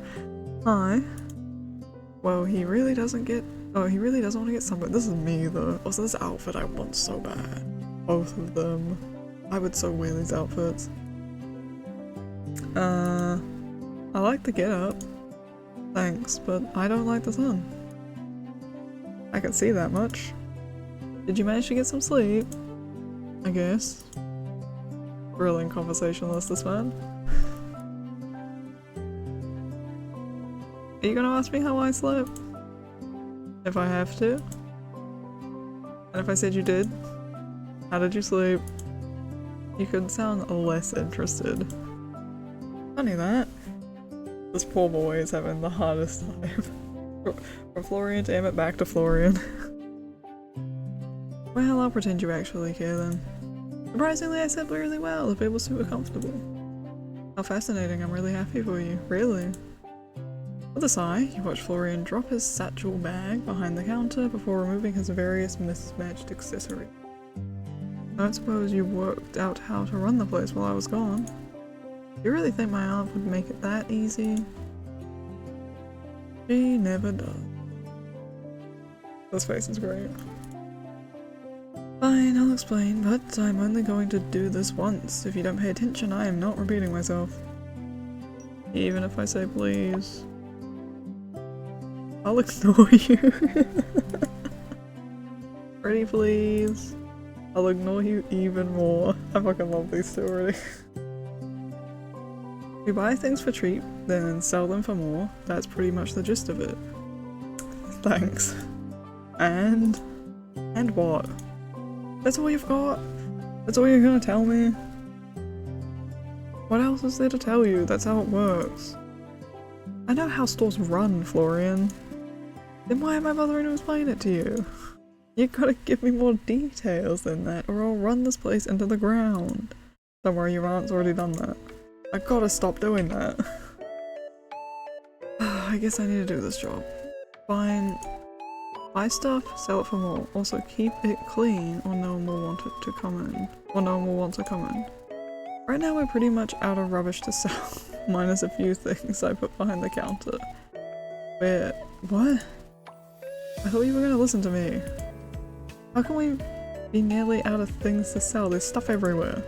Hi. Well, he really doesn't want to get sunburned. This is me though. Also, this outfit I want so bad. Both of them. I would so wear these outfits. I like the get-up. Thanks, but I don't like the sun. I can see that much. Did you manage to get some sleep? I guess. Thrilling conversationalist, this man. Are you gonna ask me how I slept? If I have to? And if I said you did? How did you sleep? You could sound less interested. Funny that. This poor boy is having the hardest time. From Florian to Emmett back to Florian. Well, I'll pretend you actually care then. Surprisingly, I slept really well. The bed was super comfortable. How fascinating, I'm really happy for you. Really? With a sigh, you watch Florian drop his satchel bag behind the counter before removing his various mismatched accessories. I don't suppose you worked out how to run the place while I was gone. You really think my aunt would make it that easy? She never does. This face is great. Fine, I'll explain, but I'm only going to do this once. If you don't pay attention, I am not repeating myself. Even if I say please. I'll ignore you. Pretty please. I'll ignore you even more. I fucking love these two already. We buy things for cheap, then sell them for more. That's pretty much the gist of it. Thanks. And what? That's all you've got? That's all you're gonna tell me? What else is there to tell you? That's how it works. I know how stores run, Florian. Then why am I bothering to explain it to you? You gotta give me more details than that, or I'll run this place into the ground. Don't worry, your aunt's already done that. I gotta stop doing that. I guess I need to do this job. Fine. Buy stuff, sell it for more. Also keep it clean or no one will want it to come in. Or no one will want to come in. Right now we're pretty much out of rubbish to sell. Minus a few things I put behind the counter. Wait, what? I thought you were gonna listen to me. How can we be nearly out of things to sell? There's stuff everywhere.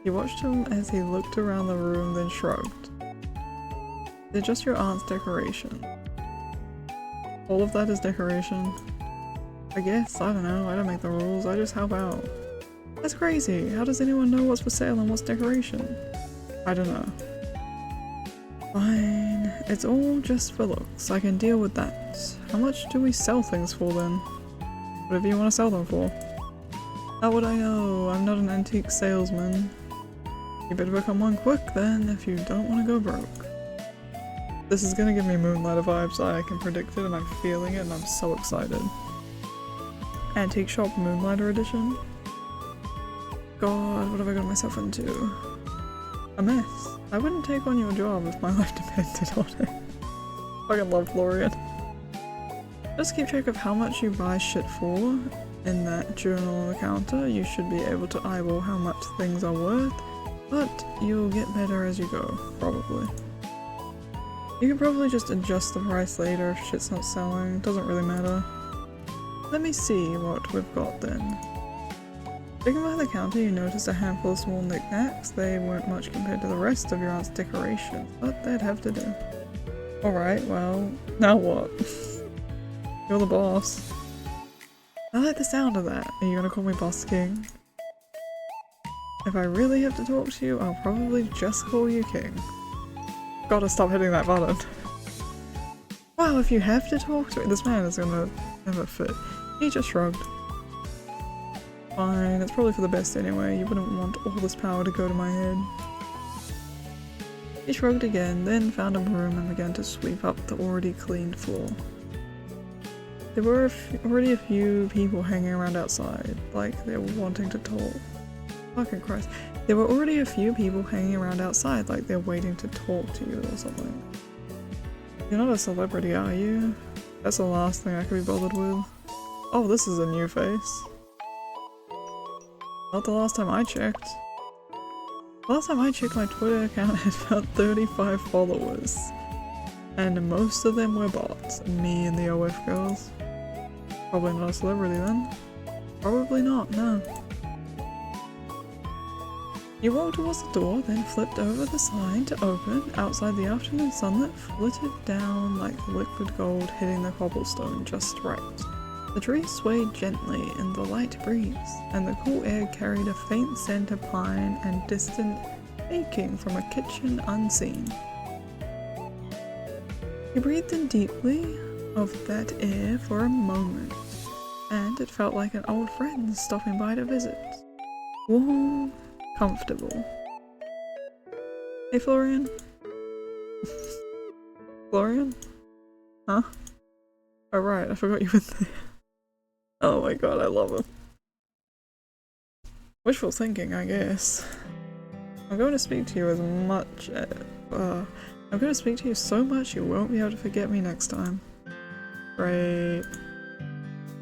You watched him as he looked around the room, then shrugged. They're just your aunt's decoration. All of that is decoration? I guess, I don't know, I don't make the rules, I just help out. That's crazy, how does anyone know what's for sale and what's decoration? I don't know. Fine, it's all just for looks, I can deal with that. How much do we sell things for then? Whatever you want to sell them for. How would I know? I'm not an antique salesman. You better become one quick then if you don't want to go broke. This is gonna give me Moonlighter vibes, I can predict it and I'm feeling it and I'm so excited. Antique Shop Moonlighter Edition? God, what have I got myself into? A mess. I wouldn't take on your job if my life depended on it. Fucking love Florian. Just keep track of how much you buy shit for. In that journal on the counter, you should be able to eyeball how much things are worth, but you'll get better as you go, probably. You can probably just adjust the price later if shit's not selling, doesn't really matter. Let me see what we've got then. Looking behind the counter, you noticed a handful of small knickknacks. They weren't much compared to the rest of your aunt's decorations, but they'd have to do. Alright, well, now what? You're the boss. I like the sound of that. Are you gonna call me Boss King? If I really have to talk to you, I'll probably just call you King. Gotta stop hitting that button. Wow, if you have to talk to me, this man is gonna never fit. He just shrugged. Fine, it's probably for the best anyway. You wouldn't want all this power to go to my head. He shrugged again, then found a broom and began to sweep up the already cleaned floor. There were already a few people hanging around outside, like they were wanting to talk. Fucking Christ. There were already a few people hanging around outside, like they're waiting to talk to you or something. You're not a celebrity, are you? That's the last thing I could be bothered with. Oh, this is a new face. Not the last time I checked. The last time I checked, my Twitter account had about 35 followers. And most of them were bots. Me and the OF girls. Probably not a celebrity then. Probably not, no. You walked towards the door, then flipped over the sign to open. Outside, the afternoon sunlight flitted down like liquid gold, hitting the cobblestone just right. The trees swayed gently in the light breeze, and the cool air carried a faint scent of pine and distant baking from a kitchen unseen. He breathed in deeply of that air for a moment, and it felt like an old friend stopping by to visit. Warm, comfortable. Hey, Florian? Florian? Huh? Oh right, I forgot you were there. Oh my god, I love him. Wishful thinking, I guess. I'm going to speak to you as much I'm going to speak to you so much you won't be able to forget me next time. Great.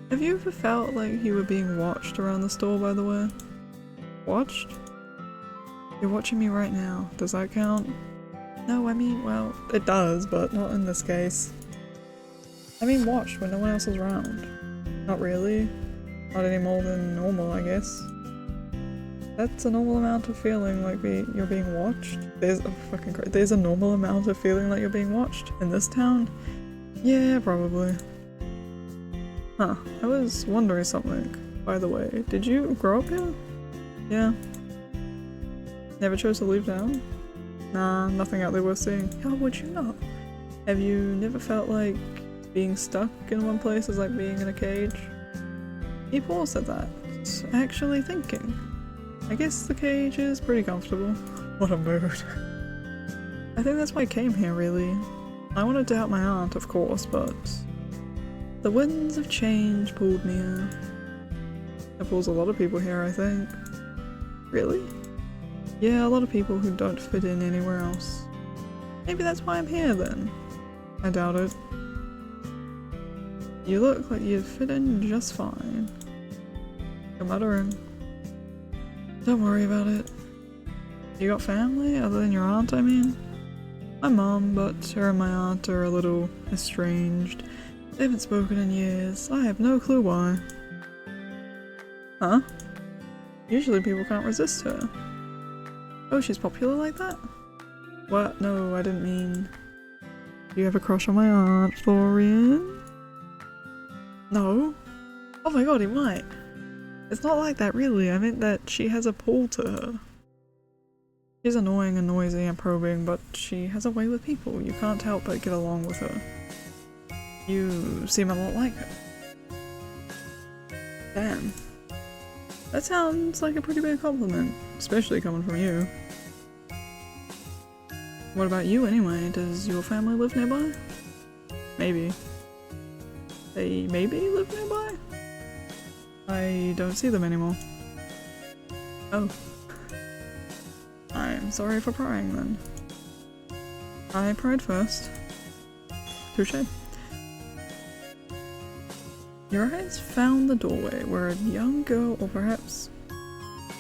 Have you ever felt like you were being watched around the store, by the way? Watched? You're watching me right now. Does that count? No, I mean, well, it does, but not in this case. I mean watched when no one else is around. Not really. Not any more than normal, I guess. That's a normal amount of feeling like you're being watched. There's a normal amount of feeling like you're being watched in this town? Yeah, probably. Huh, I was wondering something. by the way. Did you grow up here? Yeah. Never chose to leave town? Nah, nothing out there worth seeing. How would you know? Have you never felt like being stuck in one place is like being in a cage? He paused at that, actually thinking. I guess the cage is pretty comfortable. What a mood. I think that's why I came here, really. I wanted to help my aunt, of course, but the winds of change pulled me here. It pulls a lot of people here, I think. Really? Yeah, a lot of people who don't fit in anywhere else. Maybe that's why I'm here, then. I doubt it. You look like you'd fit in just fine. You're muttering. Don't worry about it. You got family, other than your aunt, I mean? My mom, but her and my aunt are a little estranged. They haven't spoken in years. I have no clue why. Huh? Usually people can't resist her. Oh, she's popular like that? What? No, I didn't mean... Do you have a crush on my aunt, Florian? No? Oh my god, he might. It's not like that, really. I meant that she has a pull to her. She's annoying and noisy and probing, but she has a way with people. You can't help but get along with her. You seem a lot like her. Damn. That sounds like a pretty big compliment, especially coming from you. What about you anyway? Does your family live nearby? Maybe. They maybe live nearby? I don't see them anymore. Oh. I'm sorry for prying then. I pried first. Touché. Your eyes found the doorway where a young girl, or perhaps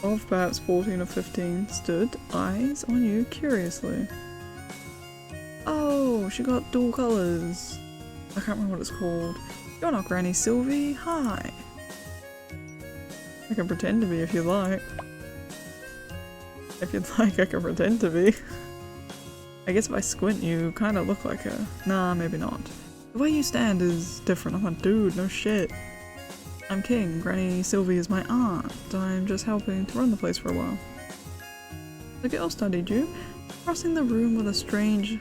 14 or 15, stood, eyes on you curiously. Oh, she got dual colours. I can't remember what it's called. You're not Granny Sylvie. Hi. I can pretend to be if you like. If you'd like, I can pretend to be. I guess if I squint, you kind of look like her. Nah, maybe not. The way you stand is different. I'm like, dude, no shit. I'm King. Granny Sylvie is my aunt. I'm just helping to run the place for a while. The girl studied you, crossing the room with a strange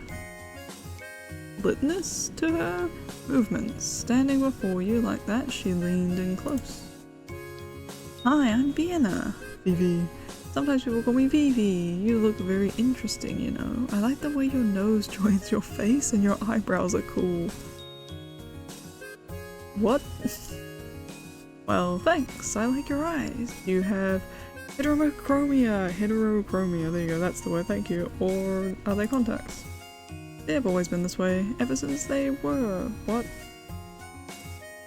litness to her movements. Standing before you like that, she leaned in close. Hi, I'm Vienna. Vivi. Sometimes people call me Vivi. You look very interesting, you know. I like the way your nose joins your face and your eyebrows are cool. What? Well, thanks. I like your eyes. You have heterochromia. Heterochromia. There you go. That's the word. Thank you. Or are they contacts? They've always been this way. Ever since they were. What?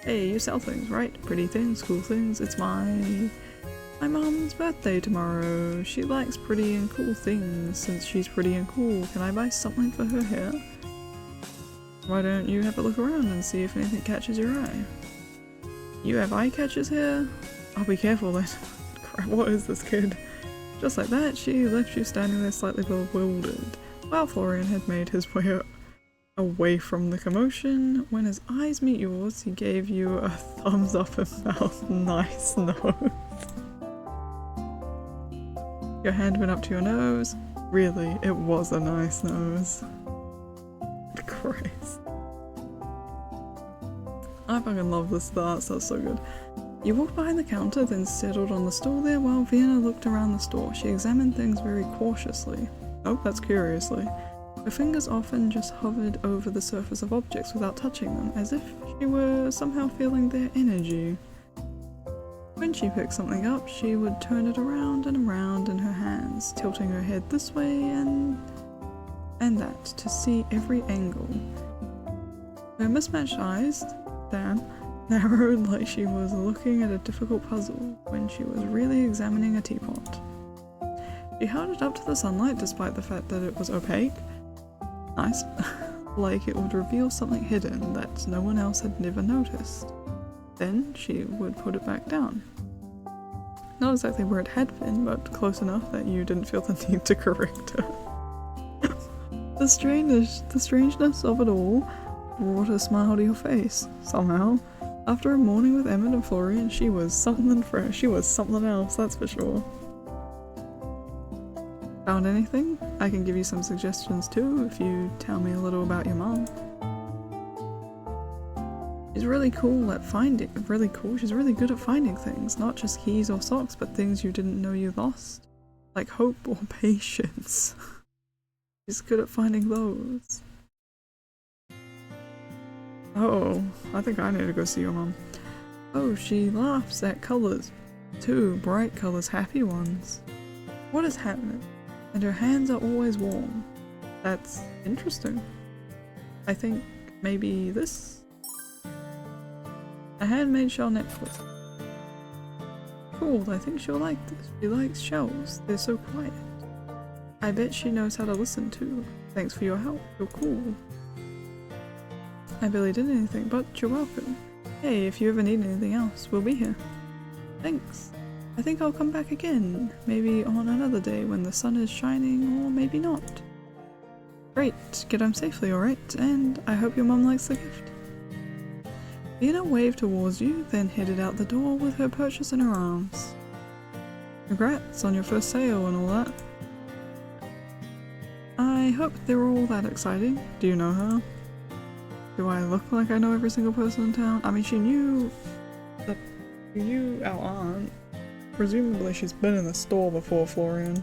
Hey, you sell things, right? Pretty things, cool things. It's my mom's birthday tomorrow. She likes pretty and cool things. Since she's pretty and cool, can I buy something for her hair? Why don't you have a look around and see if anything catches your eye? You have eye catchers here? I'll be careful then. Crap, what is this kid? Just like that, she left you standing there slightly bewildered. While Florian had made his way away from the commotion, when his eyes meet yours, he gave you a thumbs up and mouth. Nice nose. Your hand went up to your nose. Really, it was a nice nose. Christ. I fucking love this. The art style's so good. You walked behind the counter, then settled on the stool there while Vienna looked around the store. She examined things very cautiously. Oh, that's curiously. Her fingers often just hovered over the surface of objects without touching them, as if she were somehow feeling their energy. When she picked something up, she would turn it around and around in her hands, tilting her head this way and that to see every angle. Her mismatched eyes, narrowed like she was looking at a difficult puzzle when she was really examining a teapot. She held it up to the sunlight despite the fact that it was opaque. Nice. Like it would reveal something hidden that no one else had never noticed. Then she would put it back down. Not exactly where it had been, but close enough that you didn't feel the need to correct her. The strangeness of it all brought a smile to your face, somehow. After a morning with Emmett and Florian, she was something fresh. She was something else, that's for sure. Found anything? I can give you some suggestions too if you tell me a little about your mom. She's really cool at finding- she's really good at finding things, not just keys or socks, but things you didn't know you lost. Like hope or patience. She's good at finding those. Oh, I think I need to go see your mom. Oh, she laughs at colours. Too, bright colours, happy ones. What is happening? And her hands are always warm. That's interesting. I think maybe this? A handmade shell necklace. Cool, I think she'll like this. She likes shells. They're so quiet. I bet she knows how to listen too. Thanks for your help. You're cool. I barely did anything, but you're welcome. Hey, if you ever need anything else, we'll be here. Thanks. I think I'll come back again. Maybe on another day when the sun is shining, or maybe not. Great. Get home safely, alright? And I hope your mom likes the gift. Lena waved towards you, then headed out the door with her purchase in her arms. Congrats on your first sale and all that. I hope they're all that exciting. Do you know her? Do I look like I know every single person in town? I mean, she knew our aunt. Presumably she's been in the store before, Florian.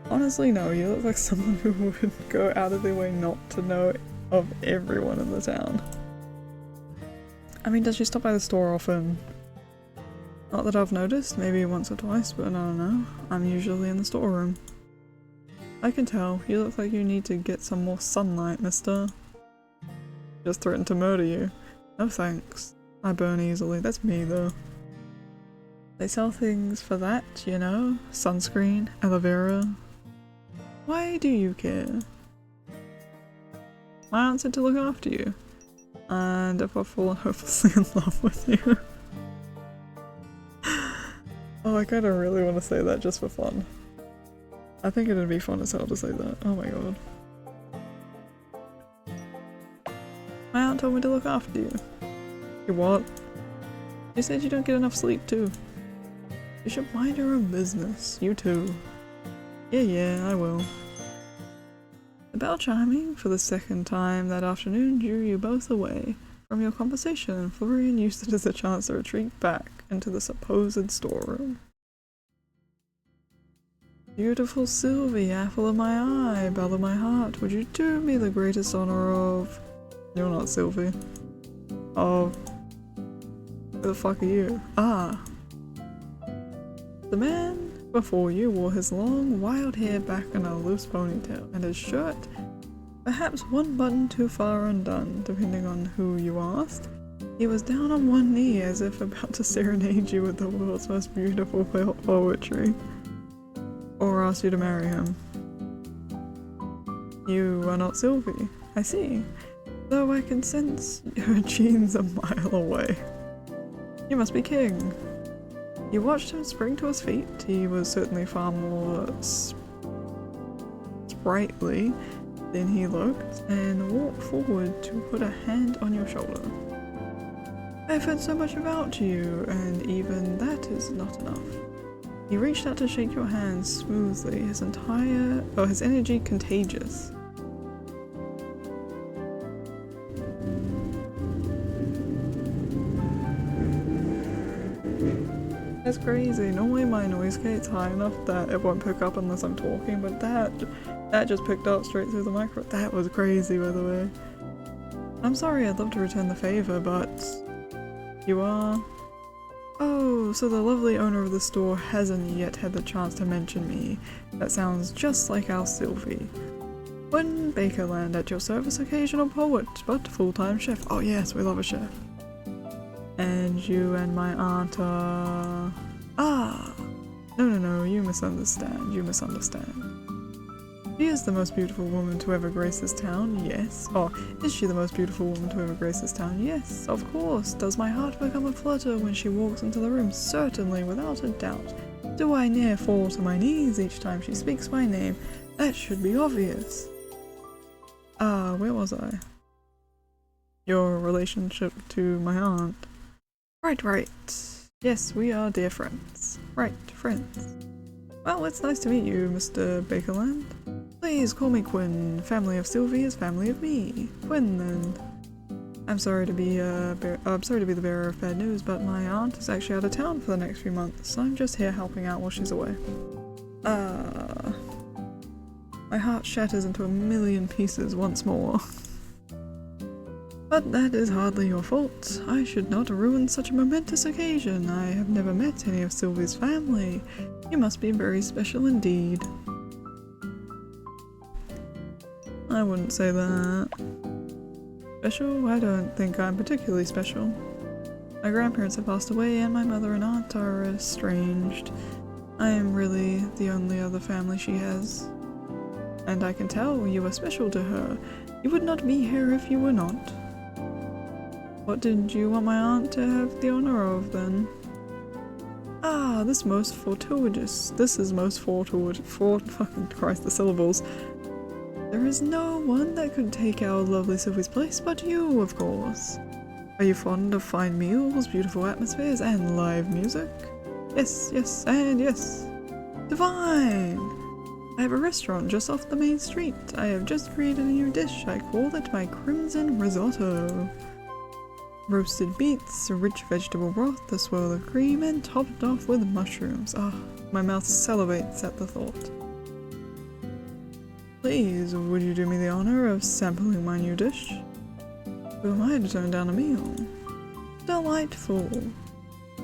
Honestly, no, you look like someone who would go out of their way not to know of everyone in the town. I mean, does she stop by the store often? Not that I've noticed, maybe once or twice, but I don't know. I'm usually in the storeroom. I can tell, you look like you need to get some more sunlight, mister. Just threatened to murder you. No thanks. I burn easily, that's me though. They sell things for that, you know? Sunscreen, aloe vera. Why do you care? My aunt said to look after you. And if I've fallen hopelessly in love with you. Oh, I kinda really want to say that just for fun. I think it'd be fun as hell to say that. Oh my god. My aunt told me to look after you. You what? She said you don't get enough sleep too. You should mind your own business. You too. Yeah, I will. The bell chiming for the second time that afternoon drew you both away from your conversation, and Florian used it as a chance to retreat back into the supposed storeroom. Beautiful Sylvie, apple of my eye, belle of my heart, would you do me the greatest honor of... You're not Sylvie. Of... Who the fuck are you? Ah. The man before you wore his long, wild hair back in a loose ponytail, and his shirt, perhaps one button too far undone, depending on who you asked. He was down on one knee as if about to serenade you with the world's most beautiful poetry. Or ask you to marry him. You are not Sylvie, I see. Though I can sense your genes a mile away. You must be King. You watched him spring to his feet. He was certainly far more sprightly than he looked, and walked forward to put a hand on your shoulder. I've heard so much about you, and even that is not enough. He reached out to shake your hand smoothly, his energy contagious. That's crazy. Normally my noise gate's high enough that it won't pick up unless I'm talking, but that just picked up straight through the micro. That was crazy, by the way. I'm sorry, I'd love to return the favor, but you are... Oh, so the lovely owner of the store hasn't yet had the chance to mention me. That sounds just like our Sylvie. When Bakerland at your service, occasional poet, but full-time chef. Oh yes, we love a chef. And you and my aunt are... Ah! No, you misunderstand, you misunderstand. She is the most beautiful woman to ever grace this town, yes. Oh, is she the most beautiful woman to ever grace this town? Yes, of course. Does my heart become a flutter when she walks into the room? Certainly, without a doubt. Do I near fall to my knees each time she speaks my name? That should be obvious. Where was I? Your relationship to my aunt. Right. Yes, we are dear friends. Right, friends. Well, it's nice to meet you, Mr. Bakerland. Please call me Quinn. Family of Sylvie is family of me. Quinn, then. I'm sorry to be the bearer of bad news, but my aunt is actually out of town for the next few months. I'm just here helping out while she's away. My heart shatters into a million pieces once more. But that is hardly your fault. I should not ruin such a momentous occasion. I have never met any of Sylvie's family. You must be very special indeed. I wouldn't say that. Special? I don't think I'm particularly special. My grandparents have passed away and my mother and aunt are estranged. I am really the only other family she has. And I can tell you are special to her. You would not be here if you were not. What did you want my aunt to have the honor of, then? Ah, this is most fortuitous, fucking Christ, the syllables. There is no one that could take our lovely Sylvie's place but you, of course. Are you fond of fine meals, beautiful atmospheres, and live music? Yes, and yes. Divine! I have a restaurant just off the main street. I have just created a new dish. I call it my Crimson Risotto. Roasted beets, rich vegetable broth, a swirl of cream, and topped off with mushrooms. Ah, my mouth salivates at the thought. Please, would you do me the honor of sampling my new dish? Who am I to turn down a meal? Delightful.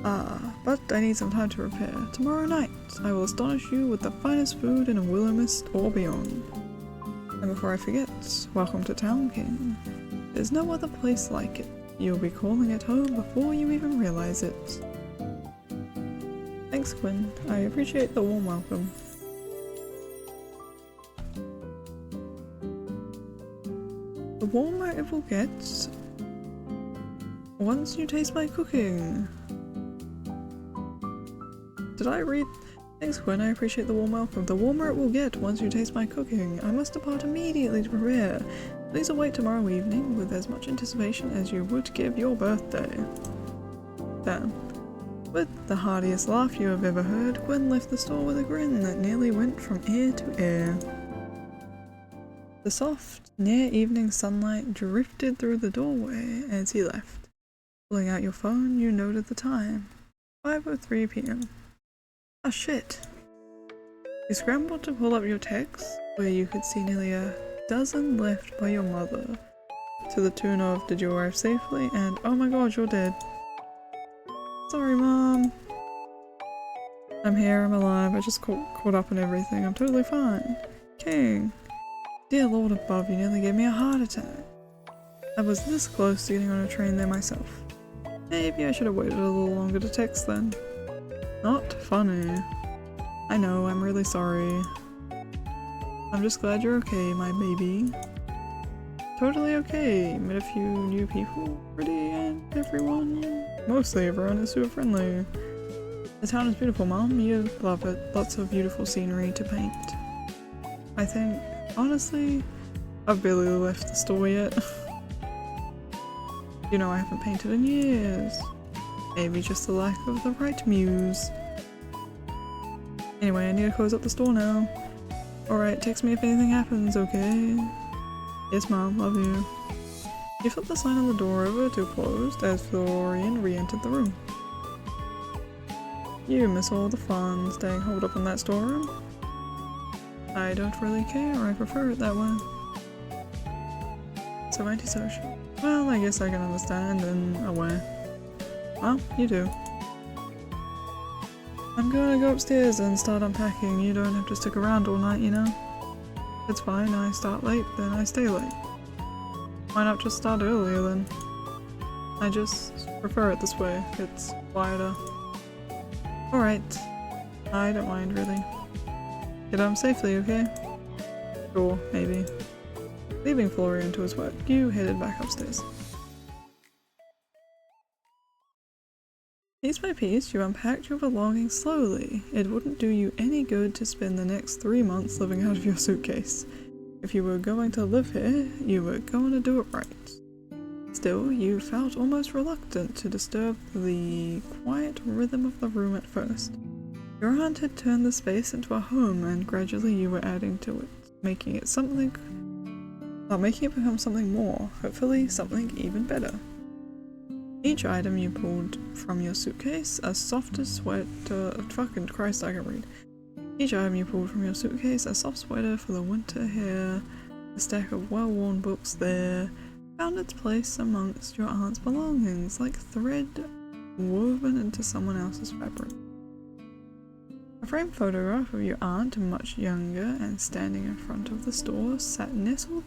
Ah, but I need some time to prepare. Tomorrow night, I will astonish you with the finest food in Willowmist or beyond. And before I forget, welcome to Town King. There's no other place like it. You'll be calling it home before you even realize it. Thanks, Quinn. I appreciate the warm welcome. The warmer it will get once you taste my cooking. Did I read? Thanks, Quinn. I appreciate the warm welcome. The warmer it will get once you taste my cooking. I must depart immediately to prepare. Please await tomorrow evening with as much anticipation as you would give your birthday. Damn. With the heartiest laugh you have ever heard, Gwen left the store with a grin that nearly went from ear to ear. The soft, near-evening sunlight drifted through the doorway as he left. Pulling out your phone, you noted the time. 5:03 p.m. Oh shit. You scrambled to pull up your text, where you could see nearly a dozen left by your mother, to the tune of "Did you arrive safely?" and "Oh my god, you're dead." Sorry, Mom. I'm here, I'm alive, I just caught up in everything, I'm totally fine. King. Dear Lord above, you nearly gave me a heart attack. I was this close to getting on a train there myself. Maybe I should have waited a little longer to text then. Not funny. I know, I'm really sorry. I'm just glad you're okay, my baby. Totally okay. Met a few new people, pretty, and mostly everyone is super friendly. The town is beautiful, Mom. You love it. Lots of beautiful scenery to paint. I think, honestly, I've barely left the store yet. You know, I haven't painted in years. Maybe just the lack of the right muse. Anyway, I need to close up the store now. Alright, text me if anything happens, okay? Yes, Mom, love you. You flipped the sign on the door over to closed as Florian re-entered the room. You miss all the fun staying holed up in that storeroom? I don't really care, I prefer it that way. So antisocial. Well, I guess I can understand in a way. Well, you do. I'm gonna go upstairs and start unpacking. You don't have to stick around all night, you know? It's fine, I start late, then I stay late. Why not just start earlier then? I just prefer it this way. It's quieter. Alright. I don't mind, really. Get home safely, okay? Sure, maybe. Leaving Florian to his work, you headed back upstairs. Piece by piece, you unpacked your belongings slowly. It wouldn't do you any good to spend the next 3 months living out of your suitcase. If you were going to live here, you were going to do it right. Still, you felt almost reluctant to disturb the quiet rhythm of the room at first. Your aunt had turned the space into a home, and gradually you were adding to it, making it become something more, hopefully something even better. Each item you pulled from your suitcase, a softer sweater, fucking Christ, I can read. Each item you pulled from your suitcase, a soft sweater for the winter here, a stack of well-worn books there, found its place amongst your aunt's belongings, like thread woven into someone else's fabric. A framed photograph of your aunt, much younger and standing in front of the store, sat nestled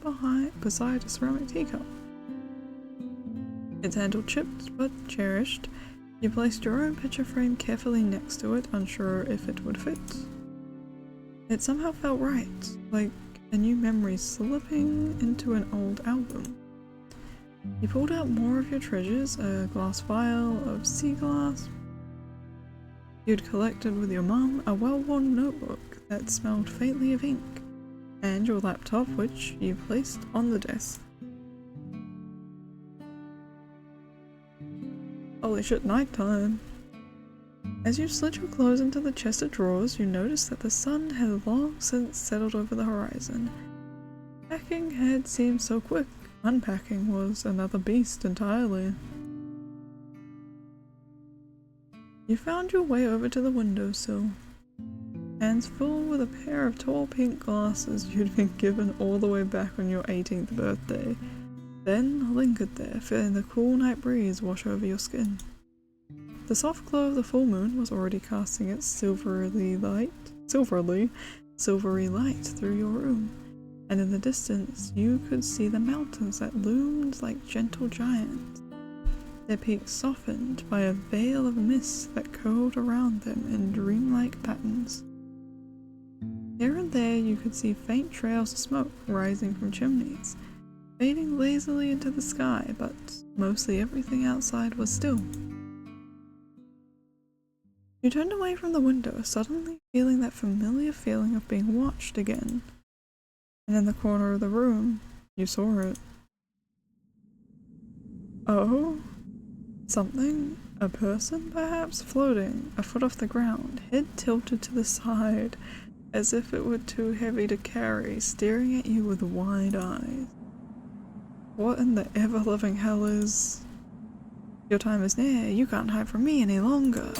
beside a ceramic teacup. Its handle chipped but cherished, you placed your own picture frame carefully next to it, unsure if it would fit. It somehow felt right, like a new memory slipping into an old album. You pulled out more of your treasures, a glass vial of sea glass you'd collected with your mum, a well-worn notebook that smelled faintly of ink, and your laptop, which you placed on the desk. Holy shit, nighttime. As you slid your clothes into the chest of drawers, you noticed that the sun had long since settled over the horizon. Packing had seemed so quick. Unpacking was another beast entirely. You found your way over to the windowsill, hands full with a pair of tall pink glasses you'd been given all the way back on your 18th birthday, then lingered there, feeling the cool night breeze wash over your skin. The soft glow of the full moon was already casting its silvery light through your room, and in the distance you could see the mountains that loomed like gentle giants, their peaks softened by a veil of mist that curled around them in dreamlike patterns. Here and there you could see faint trails of smoke rising from chimneys, fading lazily into the sky, but mostly everything outside was still. You turned away from the window, suddenly feeling that familiar feeling of being watched again. And in the corner of the room, you saw it. Oh? Something? A person, perhaps, floating a foot off the ground, head tilted to the side, as if it were too heavy to carry, staring at you with wide eyes. What in the ever-loving hell is... Your time is near, you can't hide from me any longer.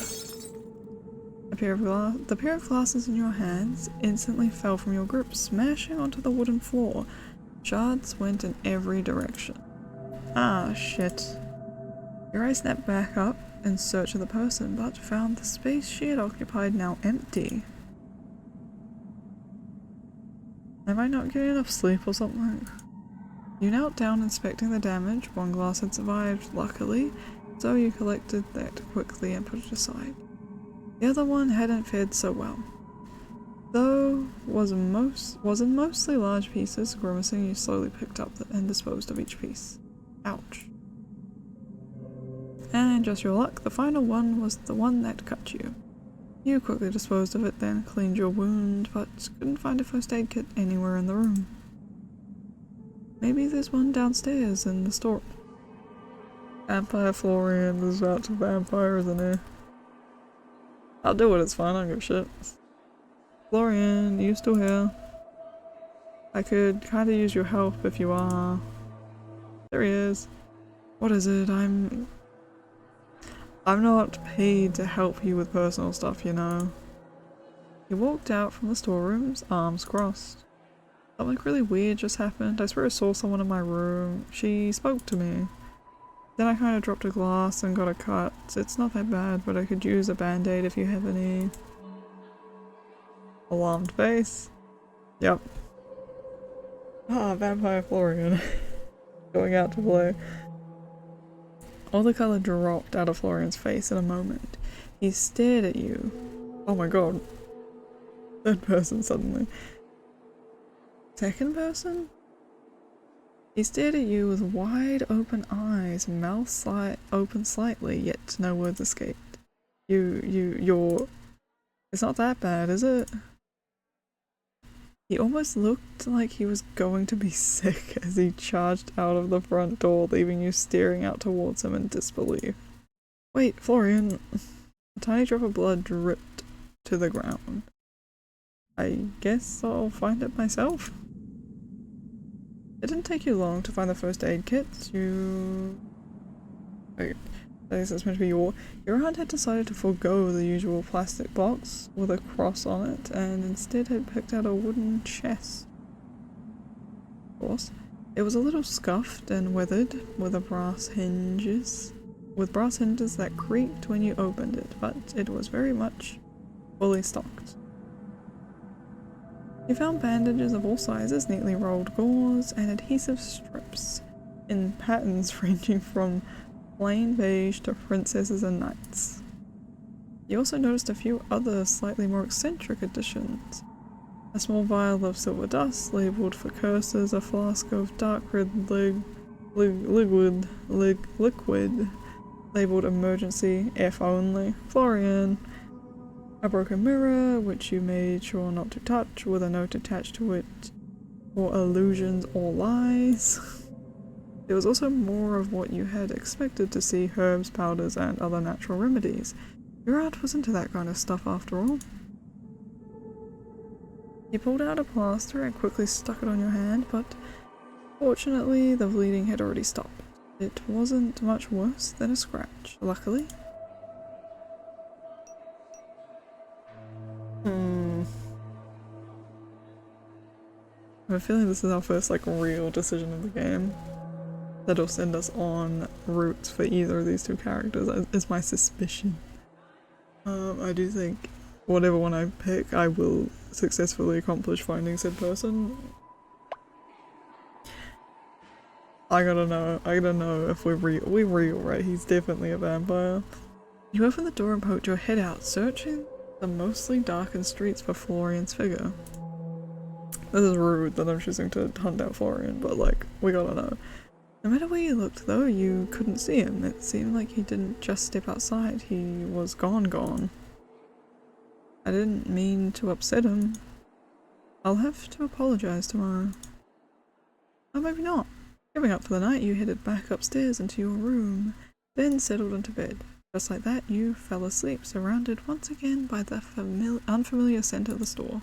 The pair of glasses in your hands instantly fell from your grip, smashing onto the wooden floor. Shards went in every direction. Ah, shit. Your eyes snapped back up in search of the person, but found the space she had occupied now empty. Am I not getting enough sleep or something? You knelt down inspecting the damage. One glass had survived, luckily, so you collected that quickly and put it aside. The other one hadn't fared so well, though was in mostly large pieces. Grimacing, you slowly picked up and disposed of each piece. Ouch. And just your luck, the final one was the one that cut you. You quickly disposed of it, then cleaned your wound, but couldn't find a first aid kit anywhere in the room. Maybe there's one downstairs in the store. Vampire Florian is out to vampire, isn't he? I'll do it, it's fine, I don't give a shit. Florian, you still here? I could kinda use your help if you are. There he is. What is it? I'm not paid to help you with personal stuff, you know. He walked out from the storerooms, arms crossed. Something really weird just happened. I swear I saw someone in my room. She spoke to me. Then I kind of dropped a glass and got a cut. It's not that bad, but I could use a band-aid if you have any. Alarmed face. Yep. Ah, Vampire Florian. Going out to play. All the colour dropped out of Florian's face in a moment. He stared at you. Oh my god. Third person suddenly. Second person? He stared at you with wide open eyes, mouth open slightly, yet no words escaped. You're... It's not that bad, is it? He almost looked like he was going to be sick as he charged out of the front door, leaving you staring out towards him in disbelief. Wait, Florian. A tiny drop of blood dripped to the ground. I guess I'll find it myself. It didn't take you long to find the first aid kits. Okay, I guess that's meant to be your aunt had decided to forego the usual plastic box with a cross on it and instead had picked out a wooden chest. Of course, it was a little scuffed and weathered with brass hinges that creaked when you opened it, but it was very much fully stocked. You found bandages of all sizes, neatly rolled gauze, and adhesive strips in patterns ranging from plain beige to princesses and knights. You also noticed a few other slightly more eccentric additions. A small vial of silver dust labelled for curses, a flask of dark red liquid labelled emergency, F only, Florian, a broken mirror which you made sure not to touch with a note attached to it for illusions or lies. There was also more of what you had expected to see, herbs, powders, and other natural remedies. Your aunt was into that kind of stuff after all. You pulled out a plaster and quickly stuck it on your hand, but fortunately the bleeding had already stopped. It wasn't much worse than a scratch, luckily. I have a feeling this is our first like real decision of the game that'll send us on routes for either of these two characters, is my suspicion. I do think whatever one I pick, I will successfully accomplish finding said person. I gotta know if we're real, right? He's definitely a vampire. You open the door and poked your head out, searching the mostly darkened streets for Florian's figure. This is rude that I'm choosing to hunt down Florian, but like, we gotta know. No matter where you looked though, you couldn't see him. It seemed like he didn't just step outside, he was gone. I didn't mean to upset him. I'll have to apologize tomorrow. Or maybe not. Giving up for the night, you headed back upstairs into your room, then settled into bed. Just like that, you fell asleep, surrounded once again by the unfamiliar scent of the store.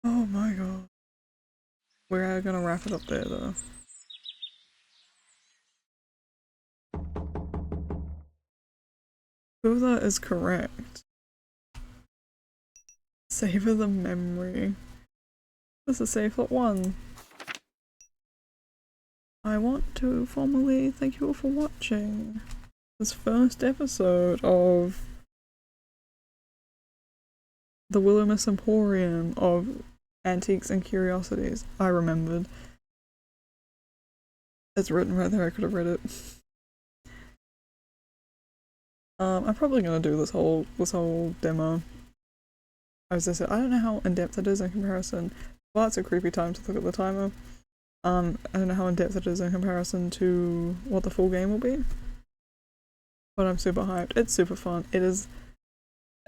Oh my god. We're gonna wrap it up there though. Buddha is correct. Savor the memory. This is safe at 1. I want to formally thank you all for watching this first episode of the Willowmist Emporium of Antiques and Curiosities. I remembered. It's written right there, I could have read it. I'm probably gonna do this whole demo. As I said, I don't know how in-depth it is in comparison. Well, it's a creepy time to look at the timer. I don't know how in-depth it is in comparison to what the full game will be. But I'm super hyped. It's super fun. It is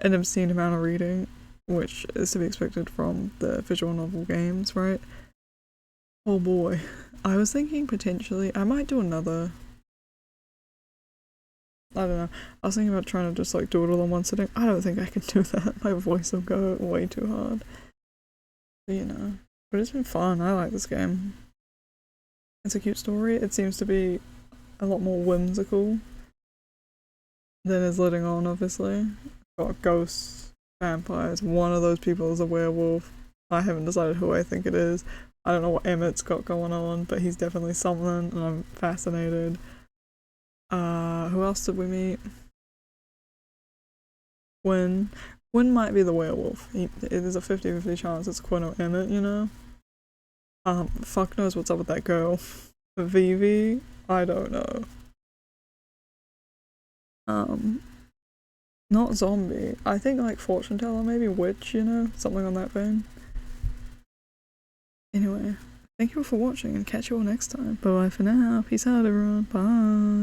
an obscene amount of reading, which is to be expected from the visual novel games, right? Oh boy. I was thinking potentially I might do another. I don't know. I was thinking about trying to just like do it all in one sitting. I don't think I can do that. My voice will go way too hard. But you know. But it's been fun. I like this game. It's a cute story. It seems to be a lot more whimsical than is letting on, obviously. Got ghosts, vampires. One of those people is a werewolf. I haven't decided who I think it is. I don't know what Emmett's got going on, but he's definitely something, and I'm fascinated. Who else did we meet? Wynn might be the werewolf. It is a 50-50 chance it's Quinn or Emmett, you know? Fuck knows what's up with that girl. Vivi? I don't know. Not zombie. I think like fortune teller, maybe witch, you know? Something on that vein. Anyway, thank you all for watching and catch you all next time. Bye bye for now. Peace out everyone. Bye.